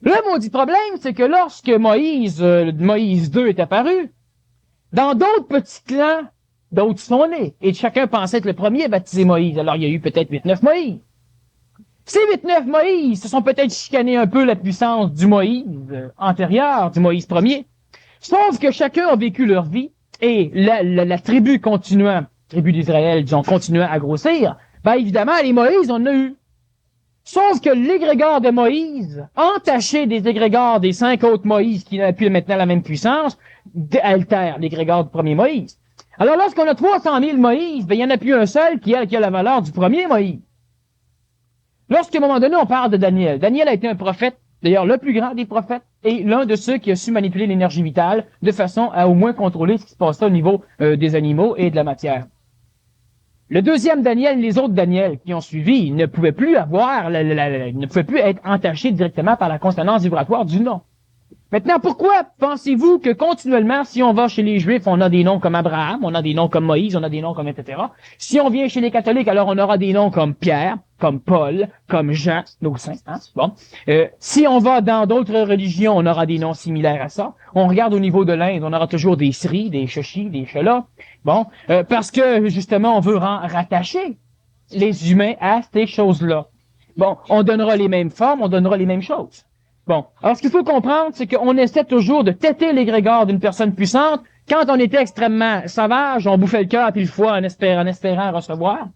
Le maudit problème, c'est que lorsque Moïse II est apparu, dans d'autres petits clans, d'autres sont nés. Et chacun pensait être le premier à baptiser Moïse. Alors, il y a eu peut-être 8-9 Moïse. Ces 8-9 Moïse se sont peut-être chicanés un peu la puissance du Moïse antérieur, du Moïse premier. Sauf que chacun a vécu leur vie et la tribu tribu d'Israël, disons, continuant à grossir, ben évidemment, les Moïse, on en a eu. Sauf que l'égrégore de Moïse, entaché des égrégores des 5 autres Moïse qui n'avaient plus maintenant la même puissance, altère l'égrégore du premier Moïse. Alors lorsqu'on a 300 000 Moïse, ben il n'y en a plus un seul qui a la valeur du premier Moïse. Lorsqu'à un moment donné, on parle de Daniel. Daniel a été un prophète, d'ailleurs le plus grand des prophètes, et l'un de ceux qui a su manipuler l'énergie vitale de façon à au moins contrôler ce qui se passait au niveau des animaux et de la matière. Le deuxième Daniel et les autres Daniel qui ont suivi ne pouvaient plus ne pouvaient plus être entachés directement par la consonance vibratoire du nom. Maintenant, pourquoi pensez-vous que continuellement, si on va chez les Juifs, on a des noms comme Abraham, on a des noms comme Moïse, on a des noms comme etc. Si on vient chez les catholiques, alors on aura des noms comme Pierre, comme Paul, comme Jean, nos saints. Hein? Bon. Si on va dans d'autres religions, on aura des noms similaires à ça. On regarde au niveau de l'Inde, on aura toujours des Sri, des Shoshi, des Shela. Bon, parce que justement, on veut rattacher les humains à ces choses-là. Bon, on donnera les mêmes formes, on donnera les mêmes choses. Bon. Alors, ce qu'il faut comprendre, c'est qu'on essaie toujours de têter l'égrégore d'une personne puissante. Quand on était extrêmement sauvage, on bouffait le cœur puis le foie en espérant recevoir.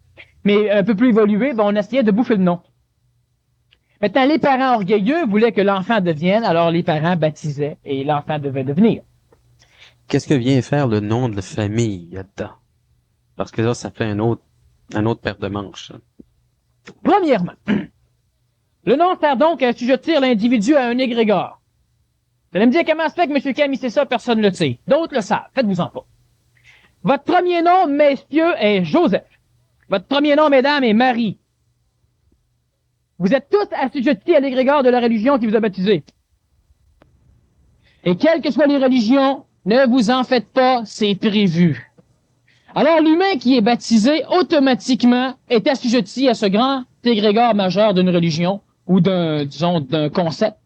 Mais un peu plus évolué, on essayait de bouffer le nom. Maintenant, les parents orgueilleux voulaient que l'enfant devienne, alors les parents baptisaient et l'enfant devait devenir.
Qu'est-ce que vient faire le nom de la famille là-dedans? Parce que là, ça fait un autre paire de manches.
Premièrement, le nom sert donc à assujettir l'individu à un égrégore. Vous allez me dire comment se fait que M. Camille sait ça, personne ne le sait. D'autres le savent, faites-vous-en pas. Votre premier nom, messieurs, est Joseph. Votre premier nom, mesdames, est Marie. Vous êtes tous assujettis à l'égrégore de la religion qui vous a baptisé. Et quelles que soient les religions, ne vous en faites pas, c'est prévu. Alors l'humain qui est baptisé, automatiquement, est assujetti à ce grand égrégore majeur d'une religion ou d'un concept.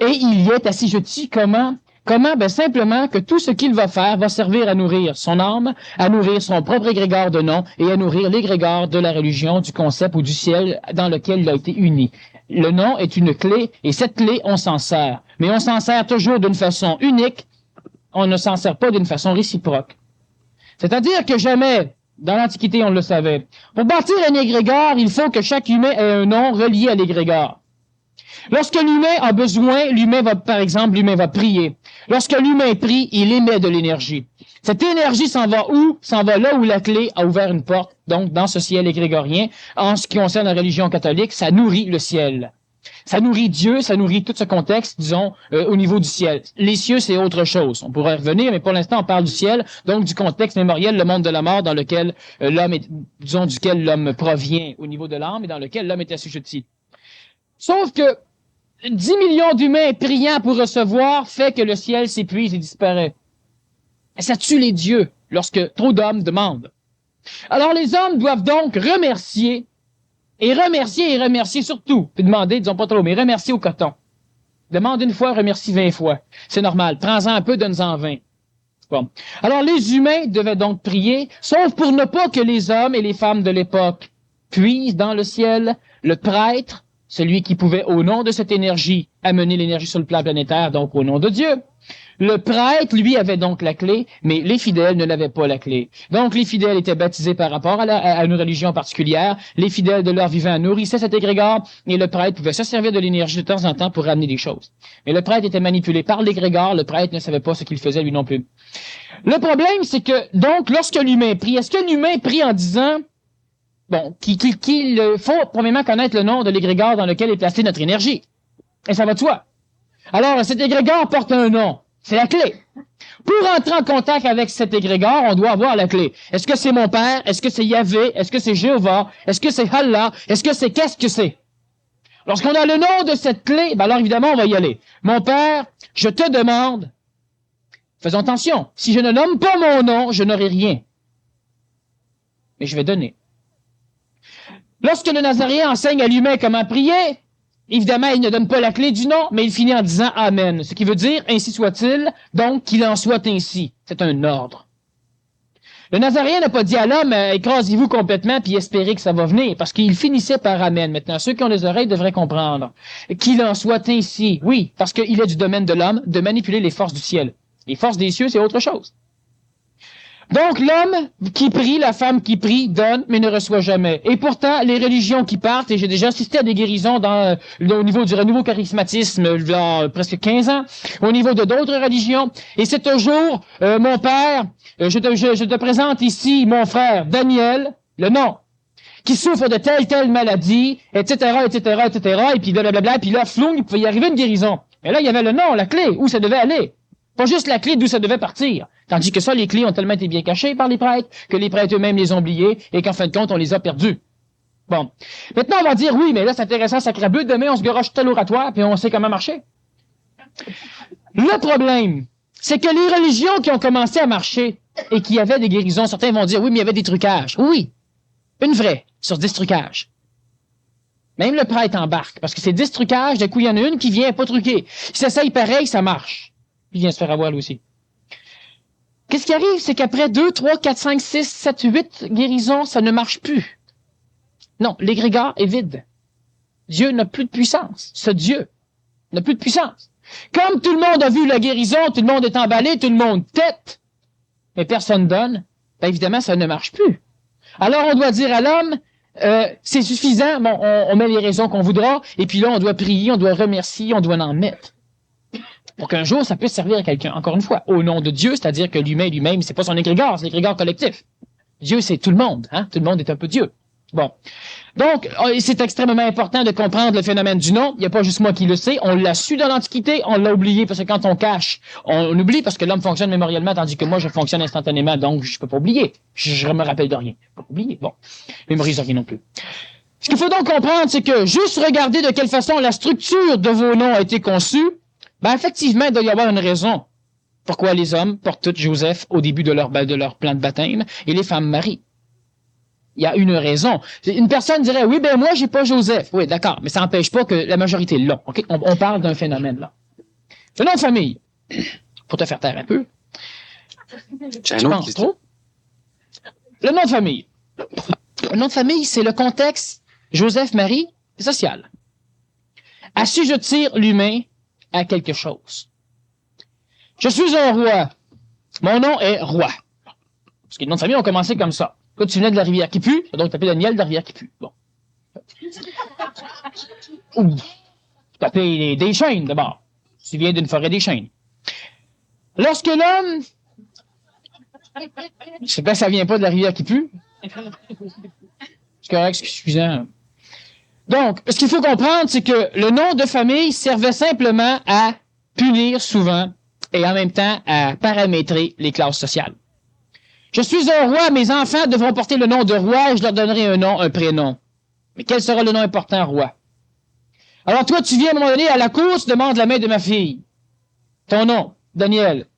Et il y est assujetti comment? Comment? Ben simplement que tout ce qu'il va faire va servir à nourrir son âme, à nourrir son propre égrégore de nom et à nourrir l'égrégore de la religion, du concept ou du ciel dans lequel il a été uni. Le nom est une clé et cette clé, on s'en sert. Mais on s'en sert toujours d'une façon unique, on ne s'en sert pas d'une façon réciproque. C'est-à-dire que jamais, dans l'Antiquité, on le savait, pour bâtir un égrégore, il faut que chaque humain ait un nom relié à l'égrégore. Lorsque l'humain a besoin, l'humain va prier. Lorsque l'humain prie, il émet de l'énergie. Cette énergie s'en va où? S'en va là où la clé a ouvert une porte, donc dans ce ciel égrégorien. En ce qui concerne la religion catholique, ça nourrit le ciel. Ça nourrit Dieu, ça nourrit tout ce contexte, disons, au niveau du ciel. Les cieux, c'est autre chose. On pourrait revenir, mais pour l'instant, on parle du ciel, donc du contexte mémoriel, le monde de la mort dans lequel duquel l'homme provient au niveau de l'âme et dans lequel l'homme est assujetti. Sauf que 10 millions d'humains priant pour recevoir fait que le ciel s'épuise et disparaît. Et ça tue les dieux lorsque trop d'hommes demandent. Alors les hommes doivent donc remercier surtout, puis demander, disons pas trop, mais remercier au coton. Demande une fois, remercie 20 fois. C'est normal. Prends-en un peu, donne-en 20. Bon. Alors les humains devaient donc prier, sauf pour ne pas que les hommes et les femmes de l'époque puisent dans le ciel. Le prêtre, celui qui pouvait, au nom de cette énergie, amener l'énergie sur le plan planétaire, donc au nom de Dieu. Le prêtre, lui, avait donc la clé, mais les fidèles ne l'avaient pas la clé. Donc, les fidèles étaient baptisés par rapport à une religion particulière. Les fidèles de leur vivant nourrissaient cet égrégore, et le prêtre pouvait se servir de l'énergie de temps en temps pour ramener des choses. Mais le prêtre était manipulé par l'égrégore, le prêtre ne savait pas ce qu'il faisait lui non plus. Le problème, c'est que, donc, lorsque l'humain prie, est-ce qu'un humain prie en disant, bon, qu'il faut premièrement connaître le nom de l'égrégore dans lequel est placée notre énergie? Et ça va de soi. Alors, cet égrégore porte un nom. C'est la clé. Pour entrer en contact avec cet égrégore, on doit avoir la clé. Est-ce que c'est mon père? Est-ce que c'est Yahvé? Est-ce que c'est Jéhovah? Est-ce que c'est Allah? Est-ce que c'est qu'est-ce que c'est? Lorsqu'on a le nom de cette clé, ben alors évidemment, on va y aller. Mon père, je te demande, faisons attention, si je ne nomme pas mon nom, je n'aurai rien. Mais je vais donner. Lorsque le Nazaréen enseigne à l'humain comment prier, évidemment, il ne donne pas la clé du nom, mais il finit en disant « Amen », ce qui veut dire « Ainsi soit-il », donc qu'il en soit ainsi. C'est un ordre. Le Nazaréen n'a pas dit à l'homme « Écrasez-vous complètement puis espérez que ça va venir », parce qu'il finissait par « Amen ». Maintenant, ceux qui ont les oreilles devraient comprendre qu'il en soit ainsi. Oui, parce qu'il est du domaine de l'homme de manipuler les forces du ciel. Les forces des cieux, c'est autre chose. Donc, l'homme qui prie, la femme qui prie, donne, mais ne reçoit jamais. Et pourtant, les religions qui partent, et j'ai déjà assisté à des guérisons au niveau du renouveau charismatisme, il y a presque 15 ans, au niveau de d'autres religions, et c'est toujours, mon père, je te présente ici mon frère Daniel, le nom, qui souffre de telle maladie, etc., et puis blablabla, puis là, floum, il pouvait y arriver une guérison. Mais là, il y avait le nom, la clé, où ça devait aller. Pas juste la clé d'où ça devait partir. Tandis que ça, les clés ont tellement été bien cachées par les prêtres que les prêtres eux-mêmes les ont oubliées et qu'en fin de compte, on les a perdus. Bon. Maintenant, on va dire, oui, mais là, c'est intéressant, sacré-bleu, demain, on se garoche tel oratoire puis on sait comment marcher. Le problème, c'est que les religions qui ont commencé à marcher et qui avaient des guérisons, certains vont dire, oui, mais il y avait des trucages. Oui, une vraie sur 10 trucages. Même le prêtre embarque, parce que c'est 10 trucages, d'un coup, il y en a une qui vient pas truquer. Si ça essaye pareil, ça marche. Il vient se faire avoir lui aussi. Qu'est-ce qui arrive, c'est qu'après 2, 3, 4, 5, 6, 7, 8 guérisons, ça ne marche plus. Non, l'égrégore est vide. Dieu n'a plus de puissance. Ce Dieu n'a plus de puissance. Comme tout le monde a vu la guérison, tout le monde est emballé, tout le monde tête, mais personne donne, ben évidemment, ça ne marche plus. Alors, on doit dire à l'homme, c'est suffisant, bon, on met les raisons qu'on voudra, et puis là, on doit prier, on doit remercier, on doit en mettre. Pour qu'un jour, ça puisse servir à quelqu'un. Encore une fois, au nom de Dieu, c'est-à-dire que l'humain lui-même, c'est pas son égrégore, c'est l'égrégore collectif. Dieu, c'est tout le monde, hein? Tout le monde est un peu Dieu. Bon. Donc, c'est extrêmement important de comprendre le phénomène du nom. Il n'y a pas juste moi qui le sais. On l'a su dans l'Antiquité, on l'a oublié parce que quand on cache, on oublie parce que l'homme fonctionne mémoriellement tandis que moi, je fonctionne instantanément, donc je peux pas oublier. Je me rappelle de rien. Je peux pas oublier. Bon. Mémorise rien non plus. Ce qu'il faut donc comprendre, c'est que juste regarder de quelle façon la structure de vos noms a été conçue, ben effectivement, il doit y avoir une raison. Pourquoi les hommes portent tous Joseph au début de leur plan de baptême et les femmes Marie. Il y a une raison. Une personne dirait, oui, ben moi, j'ai pas Joseph. Oui, d'accord, mais ça n'empêche pas que la majorité l'ont. Okay? On parle d'un phénomène, là. Le nom de famille, pour te faire taire un peu. Je pense trop. Le nom de famille. Le nom de famille, c'est le contexte Joseph-Marie social. Assujettir l'humain à quelque chose. Je suis un roi. Mon nom est roi. Parce que les noms de famille ont commencé comme ça. Quand tu venais de la rivière qui pue, donc tu t'appelles Daniel de la rivière qui pue. Bon. Ou tu t'appelles des chênes d'abord. Tu viens d'une forêt des chênes. Lorsque l'homme... Je sais pas si ça vient pas de la rivière qui pue. C'est correct, c'est suffisant. Donc, ce qu'il faut comprendre, c'est que le nom de famille servait simplement à punir souvent et en même temps à paramétrer les classes sociales. Je suis un roi, mes enfants devront porter le nom de roi et je leur donnerai un nom, un prénom. Mais quel sera le nom important, roi? Alors toi, tu viens à un moment donné à la cour, tu demandes la main de ma fille. Ton nom, Daniel.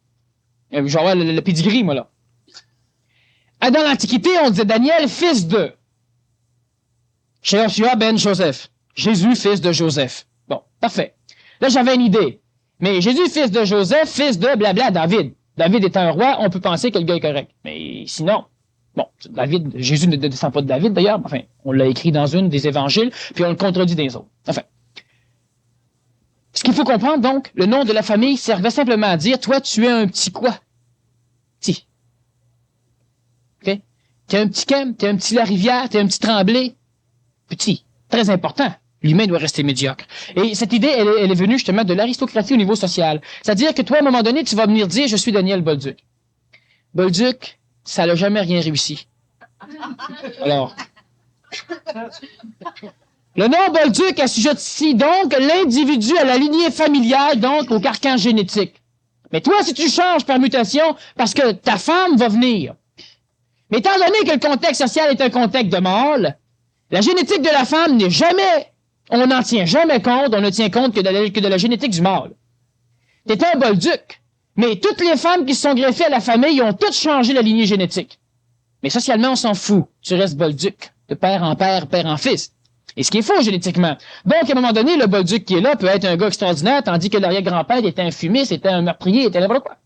Je vais avoir le pedigree, moi, là. Dans l'Antiquité, on disait Daniel, fils de Jéhoshua ben Joseph. Jésus, fils de Joseph. Bon, parfait. Là, j'avais une idée. Mais Jésus, fils de Joseph, fils de blabla David. David étant un roi, on peut penser que le gars est correct. Mais sinon, bon, Jésus ne descend pas de David d'ailleurs, enfin, on l'a écrit dans une des évangiles, puis on le contredit des autres. Enfin. Ce qu'il faut comprendre, donc, le nom de la famille servait simplement à dire, toi, tu es un petit quoi? Petit. OK? T'es un petit Kem, t'es un petit Larivière, t'es un petit Tremblay. Petit. Très important. L'humain doit rester médiocre. Et cette idée, elle est venue justement de l'aristocratie au niveau social. C'est-à-dire que toi, à un moment donné, tu vas venir dire, je suis Daniel Bolduc. Bolduc, ça n'a jamais rien réussi. Alors, le nom Bolduc assujettit donc l'individu à la lignée familiale, donc au carcan génétique. Mais toi, si tu changes par mutation, parce que ta femme va venir. Mais étant donné que le contexte social est un contexte de mâle, la génétique de la femme n'est jamais... On n'en tient jamais compte, on ne tient compte que de la génétique du mâle. T'es un bolduc, mais toutes les femmes qui se sont greffées à la famille ont toutes changé la lignée génétique. Mais socialement, on s'en fout. Tu restes bolduc, de père en père, père en fils. Et ce qui est faux génétiquement. Donc, à un moment donné, le bolduc qui est là peut être un gars extraordinaire, tandis que l'arrière-grand-père était un fumiste, était un meurtrier, était n'importe quoi.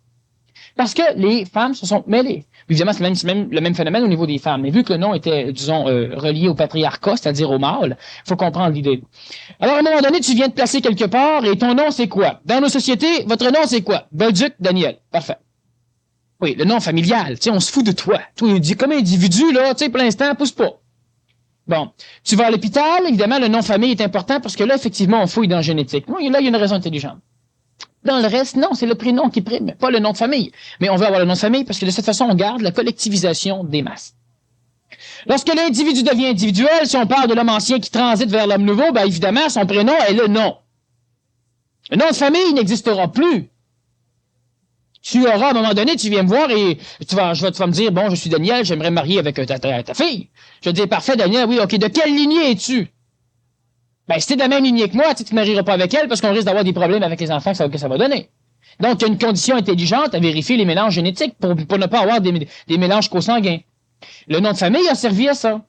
Parce que les femmes se sont mêlées. Évidemment, c'est le même phénomène au niveau des femmes. Mais vu que le nom était, disons, relié au patriarcat, c'est-à-dire au mâle, il faut comprendre l'idée. Alors, à un moment donné, tu viens te placer quelque part et ton nom, c'est quoi? Dans nos sociétés, votre nom, c'est quoi? Bolduc Daniel. Parfait. Oui, le nom familial. Tu sais, on se fout de toi. Toi, comme individu, là, tu sais, pour l'instant, pousse pas. Bon. Tu vas à l'hôpital, évidemment, le nom famille est important parce que là, effectivement, on fouille dans la génétique. Oui, là, il y a une raison intelligente. Dans le reste, non, c'est le prénom qui prime, pas le nom de famille. Mais on veut avoir le nom de famille parce que de cette façon, on garde la collectivisation des masses. Lorsque l'individu devient individuel, si on parle de l'homme ancien qui transite vers l'homme nouveau, ben évidemment, son prénom est le nom. Le nom de famille n'existera plus. Tu auras, à un moment donné, tu viens me voir et tu vas me dire, bon, je suis Daniel, j'aimerais me marier avec ta fille. Je vais te dire, parfait, Daniel, oui, ok, de quelle lignée es-tu? Ben, si t'es de la même lignée que moi, tu te marieras pas avec elle parce qu'on risque d'avoir des problèmes avec les enfants que ça va donner. Donc, il y a une condition intelligente à vérifier les mélanges génétiques pour ne pas avoir des mélanges consanguins. Le nom de famille a servi à ça.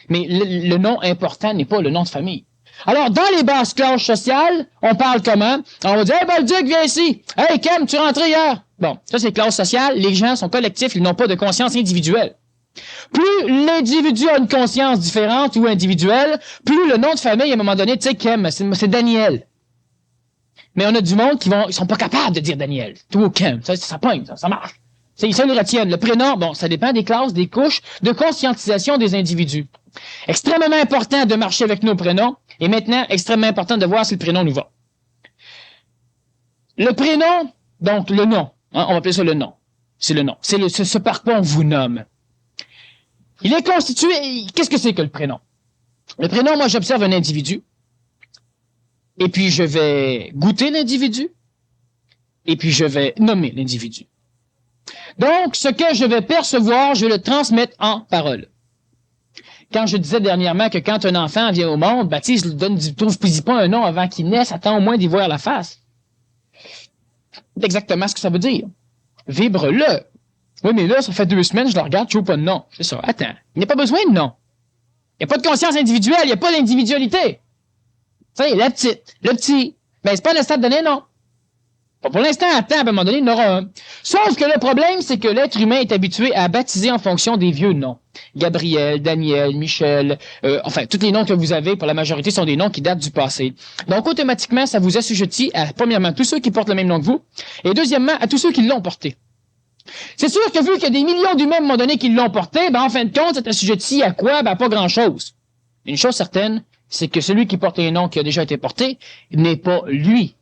Mais le nom important n'est pas le nom de famille. Alors, dans les basses classes sociales, on parle comment? On va dire, hey, Bolduc, viens ici. Hey, Kem, tu es rentré hier? Bon, ça, c'est classe sociale. Les gens sont collectifs, ils n'ont pas de conscience individuelle. Plus l'individu a une conscience différente ou individuelle, plus le nom de famille, à un moment donné, tu sais, Kem, c'est Daniel. Mais on a du monde ils sont pas capables de dire Daniel. Tout aucun. Ça pogne, ça marche. Ils le retiennent. Le prénom, bon, ça dépend des classes, des couches de conscientisation des individus. Extrêmement important de marcher avec nos prénoms. Et maintenant, extrêmement important de voir si le prénom nous va. Le prénom, donc le nom. Hein, on va appeler ça le nom. C'est le nom. C'est ce par quoi on vous nomme. Il est constitué... Qu'est-ce que c'est que le prénom? Le prénom, moi, j'observe un individu. Et puis, je vais goûter l'individu. Et puis, je vais nommer l'individu. Donc, ce que je vais percevoir, je vais le transmettre en parole. Quand je disais dernièrement que quand un enfant vient au monde, Baptiste lui trouve pas un nom avant qu'il naisse, attend au moins d'y voir la face. C'est exactement ce que ça veut dire. Vibre-le. Oui, mais là, ça fait 2 semaines, je le regarde, je trouve pas de nom. C'est ça. Attends. Il n'y a pas besoin de nom. Il n'y a pas de conscience individuelle, il n'y a pas d'individualité. Tu sais, la petite, le petit. Ben, c'est pas nécessaire de donner non. Bon, pour l'instant, attends, à un moment donné, il y en aura un. Sauf que le problème, c'est que l'être humain est habitué à baptiser en fonction des vieux noms. Gabriel, Daniel, Michel, enfin, tous les noms que vous avez, pour la majorité, sont des noms qui datent du passé. Donc, automatiquement, ça vous assujettit à, premièrement, tous ceux qui portent le même nom que vous, et deuxièmement, à tous ceux qui l'ont porté. C'est sûr que vu qu'il y a des millions d'humains, à un moment donné, qui l'ont porté, ben, en fin de compte, c'est assujetti à quoi? Ben, pas grand-chose. Une chose certaine, c'est que celui qui porte un nom qui a déjà été porté n'est pas lui.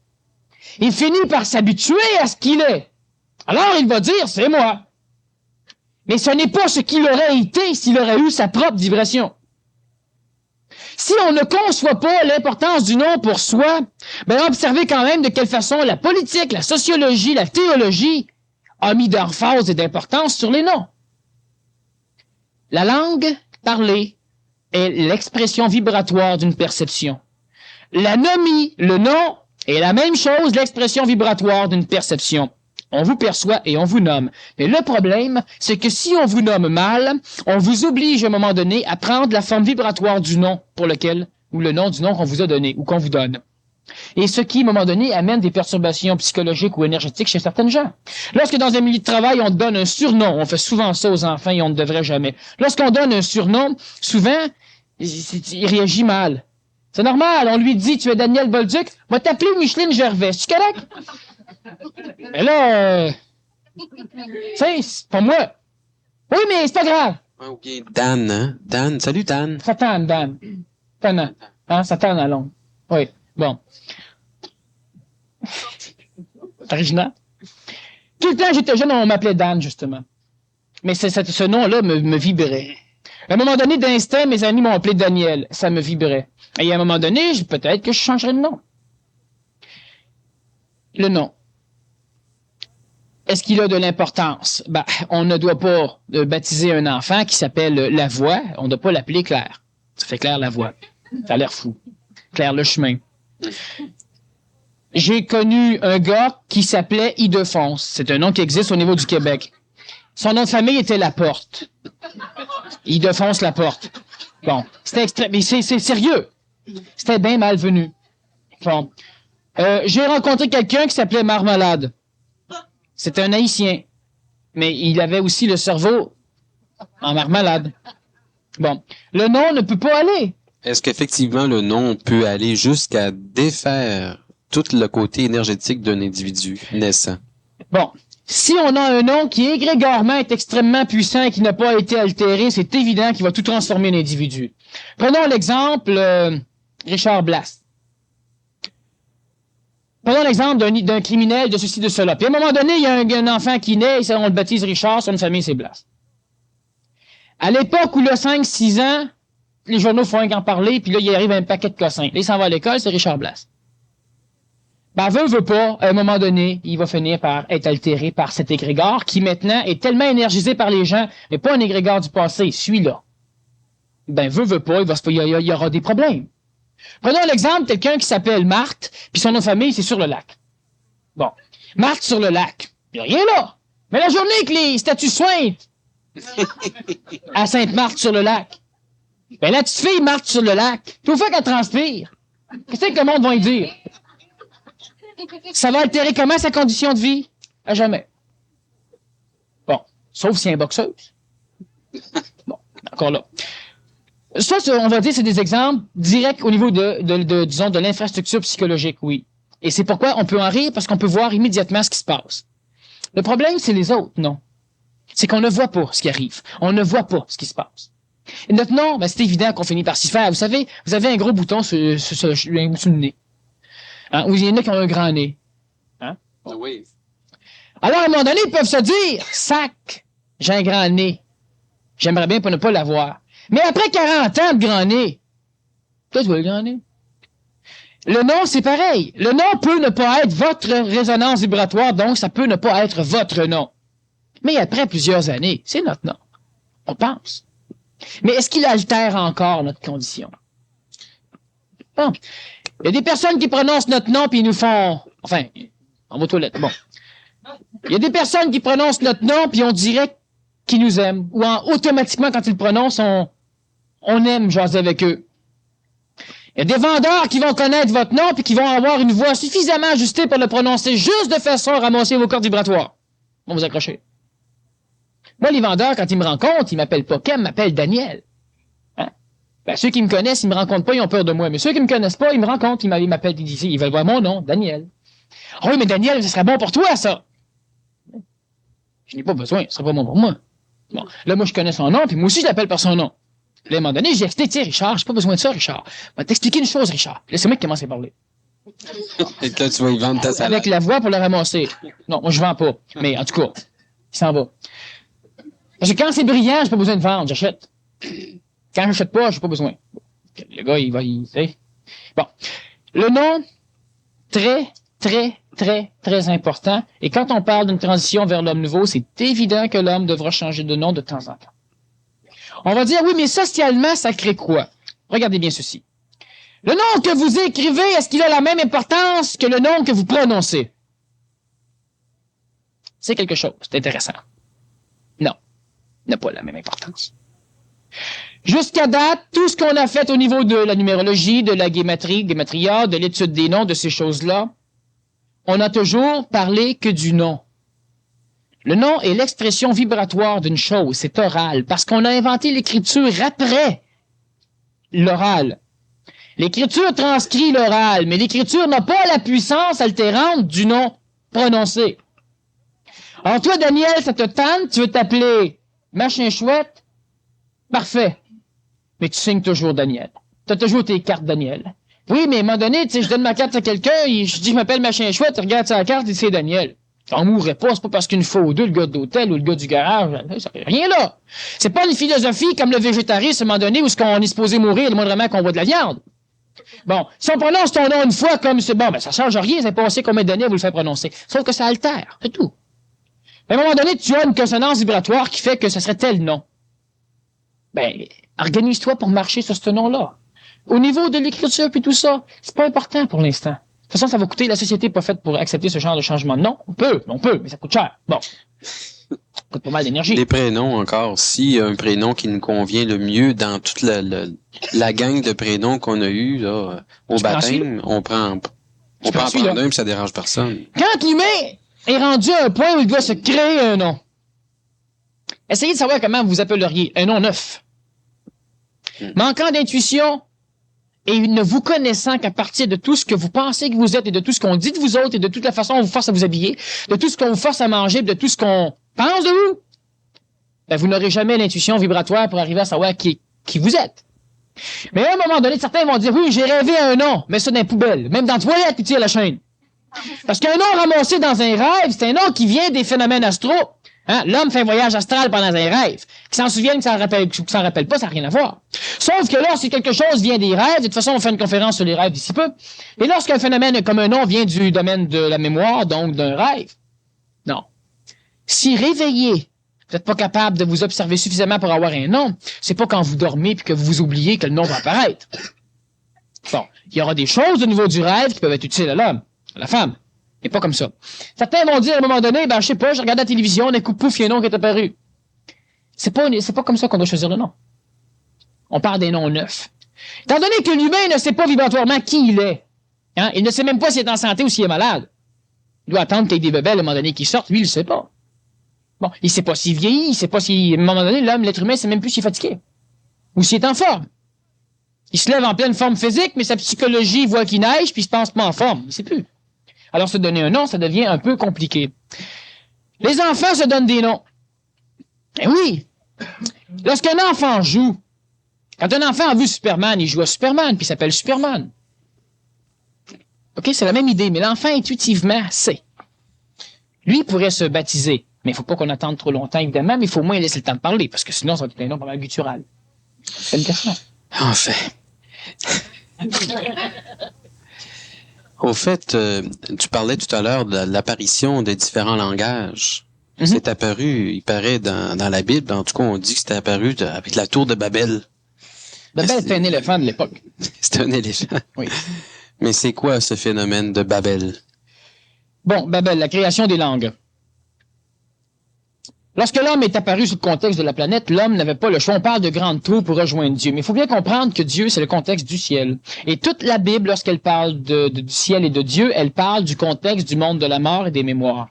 Il finit par s'habituer à ce qu'il est. Alors, il va dire, c'est moi. Mais ce n'est pas ce qu'il aurait été s'il aurait eu sa propre vibration. Si on ne conçoit pas l'importance du nom pour soi, ben, observez quand même de quelle façon la politique, la sociologie, la théologie a mis d'emphase et d'importance sur les noms. La langue parlée est l'expression vibratoire d'une perception. L'anomie, le nom, est la même chose, l'expression vibratoire d'une perception. On vous perçoit et on vous nomme. Mais le problème, c'est que si on vous nomme mal, on vous oblige à un moment donné à prendre la forme vibratoire du nom pour lequel, ou le nom du nom qu'on vous a donné, ou qu'on vous donne. Et ce qui, à un moment donné, amène des perturbations psychologiques ou énergétiques chez certaines gens. Lorsque dans un milieu de travail, on donne un surnom, on fait souvent ça aux enfants et on ne devrait jamais. Lorsqu'on donne un surnom, souvent, il réagit mal. C'est normal, on lui dit, tu es Daniel Bolduc, va t'appeler Micheline Gervais, c'est correct? Mais là, tu sais, c'est pas moi. Oui, mais c'est pas grave.
Ou bien Dan, hein? Dan, salut Dan.
Satan, Dan. Satan, hein, Satan à Londres. Oui, bon. C'est original. Tout le temps, j'étais jeune, on m'appelait Dan, justement. Mais ce nom-là me vibrait. À un moment donné, d'instinct, mes amis m'ont appelé Daniel. Ça me vibrait. Et à un moment donné, peut-être que je changerais de nom. Le nom. Est-ce qu'il a de l'importance? Ben, on ne doit pas baptiser un enfant qui s'appelle La Voix. On ne doit pas l'appeler Claire. Ça fait Claire la Voix. Ça a l'air fou. Claire le chemin. J'ai connu un gars qui s'appelait Ildefonse. C'est un nom qui existe au niveau du Québec. Son nom de famille était Laporte. Ildefonse Laporte. Bon, c'était extrême, mais c'est sérieux. C'était bien malvenu. Bon. J'ai rencontré quelqu'un qui s'appelait Marmalade. C'était un Haïtien. Mais il avait aussi le cerveau en marmalade. Bon. Le nom ne peut pas aller.
Est-ce qu'effectivement le nom peut aller jusqu'à défaire tout le côté énergétique d'un individu naissant? Bon.
Si on a un nom qui égrégorement est extrêmement puissant et qui n'a pas été altéré, c'est évident qu'il va tout transformer l'individu. Prenons l'exemple Richard Blas. Prenons l'exemple d'un criminel de ceci, de cela. Puis à un moment donné, il y a un enfant qui naît, on le baptise Richard, son famille c'est Blas. À l'époque où le 5-6 ans, les journaux font en parler, puis là, il arrive un paquet de cossins. Là, il s'en va à l'école, c'est Richard Blas. Ben, veut pas, à un moment donné, il va finir par être altéré par cet égrégore qui maintenant est tellement énergisé par les gens, mais pas un égrégore du passé, celui-là. Ben, veut pas, il y aura des problèmes. Prenons l'exemple de quelqu'un qui s'appelle Marthe, puis son nom de famille, c'est sur le lac. Bon. Marthe sur le lac. Il n'y a rien là. Mais la journée que les statues sointent à Sainte-Marthe sur le lac. Ben, la petite fille Marthe sur le lac. Tout fait qu'elle transpire. Qu'est-ce que le monde va y dire? Ça va altérer comment sa condition de vie? À jamais. Bon. Sauf si c'est un boxeuse. Bon. Encore là. Ça, on va dire, c'est des exemples directs au niveau disons, de l'infrastructure psychologique, oui. Et c'est pourquoi on peut en rire, parce qu'on peut voir immédiatement ce qui se passe. Le problème, c'est les autres, non. C'est qu'on ne voit pas ce qui arrive. On ne voit pas ce qui se passe. Et notre nom, ben, c'est évident qu'on finit par s'y faire. Vous savez, vous avez un gros bouton sur le nez. Hein? Ou il y en a qui ont un grand nez. Hein?
Oui.
Alors, à un moment donné, ils peuvent se dire, sac, j'ai un grand nez. J'aimerais bien pour ne pas l'avoir. Mais après 40 ans de grand nez, toi, tu vois le grand nez? Le nom, c'est pareil. Le nom peut ne pas être votre résonance vibratoire, donc ça peut ne pas être votre nom. Mais après plusieurs années, c'est notre nom. On pense. Mais est-ce qu'il altère encore notre condition? Bon. Il y a des personnes qui prononcent notre nom puis ils nous font... Enfin, on va aux toilettes. Bon. Il y a des personnes qui prononcent notre nom puis on dirait qu'ils nous aiment. Ou automatiquement, quand ils le prononcent, on aime jaser avec eux. Il y a des vendeurs qui vont connaître votre nom puis qui vont avoir une voix suffisamment ajustée pour le prononcer juste de façon à ramasser vos cordes vibratoires. Bon, vous accrochez. Moi, les vendeurs, quand ils me rencontrent, ils m'appellent pas Kem, ils m'appellent Daniel. Hein? Ben, ceux qui me connaissent, ils me rencontrent pas, ils ont peur de moi. Mais ceux qui me connaissent pas, ils me rencontrent, ils m'appellent, ils veulent voir mon nom, Daniel. Ah oui, mais Daniel, ce serait bon pour toi, ça. Je n'ai pas besoin, ce serait pas bon pour moi. Bon, là, moi, je connais son nom, puis moi aussi, je l'appelle par son nom. Là, à un moment donné, j'ai expliqué, tiens, Richard, j'ai pas besoin de ça, Richard. Je vais t'expliquer une chose, Richard. Là, c'est moi qui commence à parler.
Et là, tu vas y vendre ta salade.
Avec la voix pour le ramasser. Non, moi, je vends pas. Mais, en tout cas, il s'en va. Parce que quand c'est brillant, j'ai pas besoin de vendre, j'achète. Quand j'achète pas, j'ai pas besoin. Le gars, il sait. Bon. Le nom, très, très, très, très important. Et quand on parle d'une transition vers l'homme nouveau, c'est évident que l'homme devra changer de nom de temps en temps. On va dire, oui, mais socialement, ça crée quoi? Regardez bien ceci. Le nom que vous écrivez, est-ce qu'il a la même importance que le nom que vous prononcez? C'est quelque chose. C'est intéressant. Non. N'a pas la même importance. Jusqu'à date, tout ce qu'on a fait au niveau de la numérologie, de la gématria, de l'étude des noms, de ces choses-là, on a toujours parlé que du nom. Le nom est l'expression vibratoire d'une chose, c'est oral, parce qu'on a inventé l'écriture après l'oral. L'écriture transcrit l'oral, mais l'écriture n'a pas la puissance altérante du nom prononcé. Alors toi, Daniel, ça te tente, tu veux t'appeler machin chouette? Parfait. Mais tu signes toujours Daniel. Tu as toujours tes cartes Daniel. Oui, mais à un moment donné, tu sais, je donne ma carte à quelqu'un, je dis je m'appelle machin chouette, tu regardes sa carte, il dit c'est Daniel. On mourrait pas, c'est pas parce qu'une fois ou deux, le gars de l'hôtel ou le gars du garage, ça fait rien là. C'est pas une philosophie comme le végétarisme à un moment donné où ce qu'on est supposé mourir le moindrement qu'on voit de la viande. Bon, si on prononce ton nom une fois comme c'est bon, ben ça change rien, c'est passé combien d'années vous le faites prononcer. Sauf que ça altère, c'est tout. À un moment donné, tu as une consonance vibratoire qui fait que ce serait tel nom. Ben, organise-toi pour marcher sur ce nom-là. Au niveau de l'écriture puis tout ça, c'est pas important pour l'instant. De toute façon, ça va coûter, la société n'est pas faite pour accepter ce genre de changement. Non, on peut, mais ça coûte cher. Bon. Ça coûte pas mal d'énergie.
Les prénoms encore, s'il y a un prénom qui nous convient le mieux dans toute la gang de prénoms qu'on a eu là, au baptême, on peut en prendre un puis ça dérange personne.
Quand l'humain est rendu à un point où il doit se créer un nom, essayez de savoir comment vous appelleriez un nom neuf. Manquant d'intuition et ne vous connaissant qu'à partir de tout ce que vous pensez que vous êtes et de tout ce qu'on dit de vous autres et de toute la façon dont on vous force à vous habiller, de tout ce qu'on vous force à manger, de tout ce qu'on pense de vous, ben vous n'aurez jamais l'intuition vibratoire pour arriver à savoir qui vous êtes. Mais à un moment donné, certains vont dire, oui, j'ai rêvé à un nom, mets ça dans les poubelles, même dans la toilette, tu tires la chaîne. Parce qu'un nom ramassé dans un rêve, c'est un nom qui vient des phénomènes astraux. Hein? L'homme fait un voyage astral pendant un rêve. Qu'il s'en souvienne, qu'il s'en rappelle pas, ça n'a rien à voir. Sauf que lorsque quelque chose vient des rêves, de toute façon, on fait une conférence sur les rêves d'ici peu, et lorsqu'un phénomène comme un nom vient du domaine de la mémoire, donc d'un rêve, non. Si réveillé, vous n'êtes pas capable de vous observer suffisamment pour avoir un nom, c'est pas quand vous dormez puis que vous vous oubliez que le nom va apparaître. Bon, il y aura des choses au niveau du rêve qui peuvent être utiles à l'homme, à la femme. Et pas comme ça. Certains vont dire à un moment donné, ben je sais pas, je regarde la télévision, d'un coup pouf, il y a un nom qui est apparu. C'est pas comme ça qu'on doit choisir le nom. On parle des noms neufs. Étant donné que l'humain ne sait pas vibratoirement qui il est, hein, il ne sait même pas s'il est en santé ou s'il est malade. Il doit attendre qu'il y ait des bébés à un moment donné qui sortent, lui il le sait pas. Bon, il sait pas s'il vieillit, il sait pas si, à un moment donné, l'homme, l'être humain, sait même plus s'il est fatigué. Ou s'il est en forme. Il se lève en pleine forme physique, mais sa psychologie voit qu'il neige, puis il se pense pas en forme. Il sait plus. Alors, se donner un nom, ça devient un peu compliqué. Les enfants se donnent des noms. Eh oui! Lorsqu'un enfant joue, quand un enfant a vu Superman, il joue à Superman, puis il s'appelle Superman. OK, c'est la même idée, mais l'enfant, intuitivement, sait. Lui, il pourrait se baptiser, mais il ne faut pas qu'on attende trop longtemps, évidemment, mais il faut au moins laisser le temps de parler, parce que sinon, ça va être un nom pas mal guttural. C'est une question.
En fait. Au fait, tu parlais tout à l'heure de l'apparition des différents langages. C'est apparu, il paraît, dans la Bible, en tout cas, on dit que c'était apparu avec la tour de Babel.
Babel était un éléphant de l'époque.
C'était un éléphant.
Oui.
Mais c'est quoi ce phénomène de Babel?
Bon, Babel, la création des langues. Lorsque l'homme est apparu sous le contexte de la planète, l'homme n'avait pas le choix. On parle de grande tour pour rejoindre Dieu. Mais il faut bien comprendre que Dieu, c'est le contexte du ciel. Et toute la Bible, lorsqu'elle parle du ciel et de Dieu, elle parle du contexte du monde de la mort et des mémoires.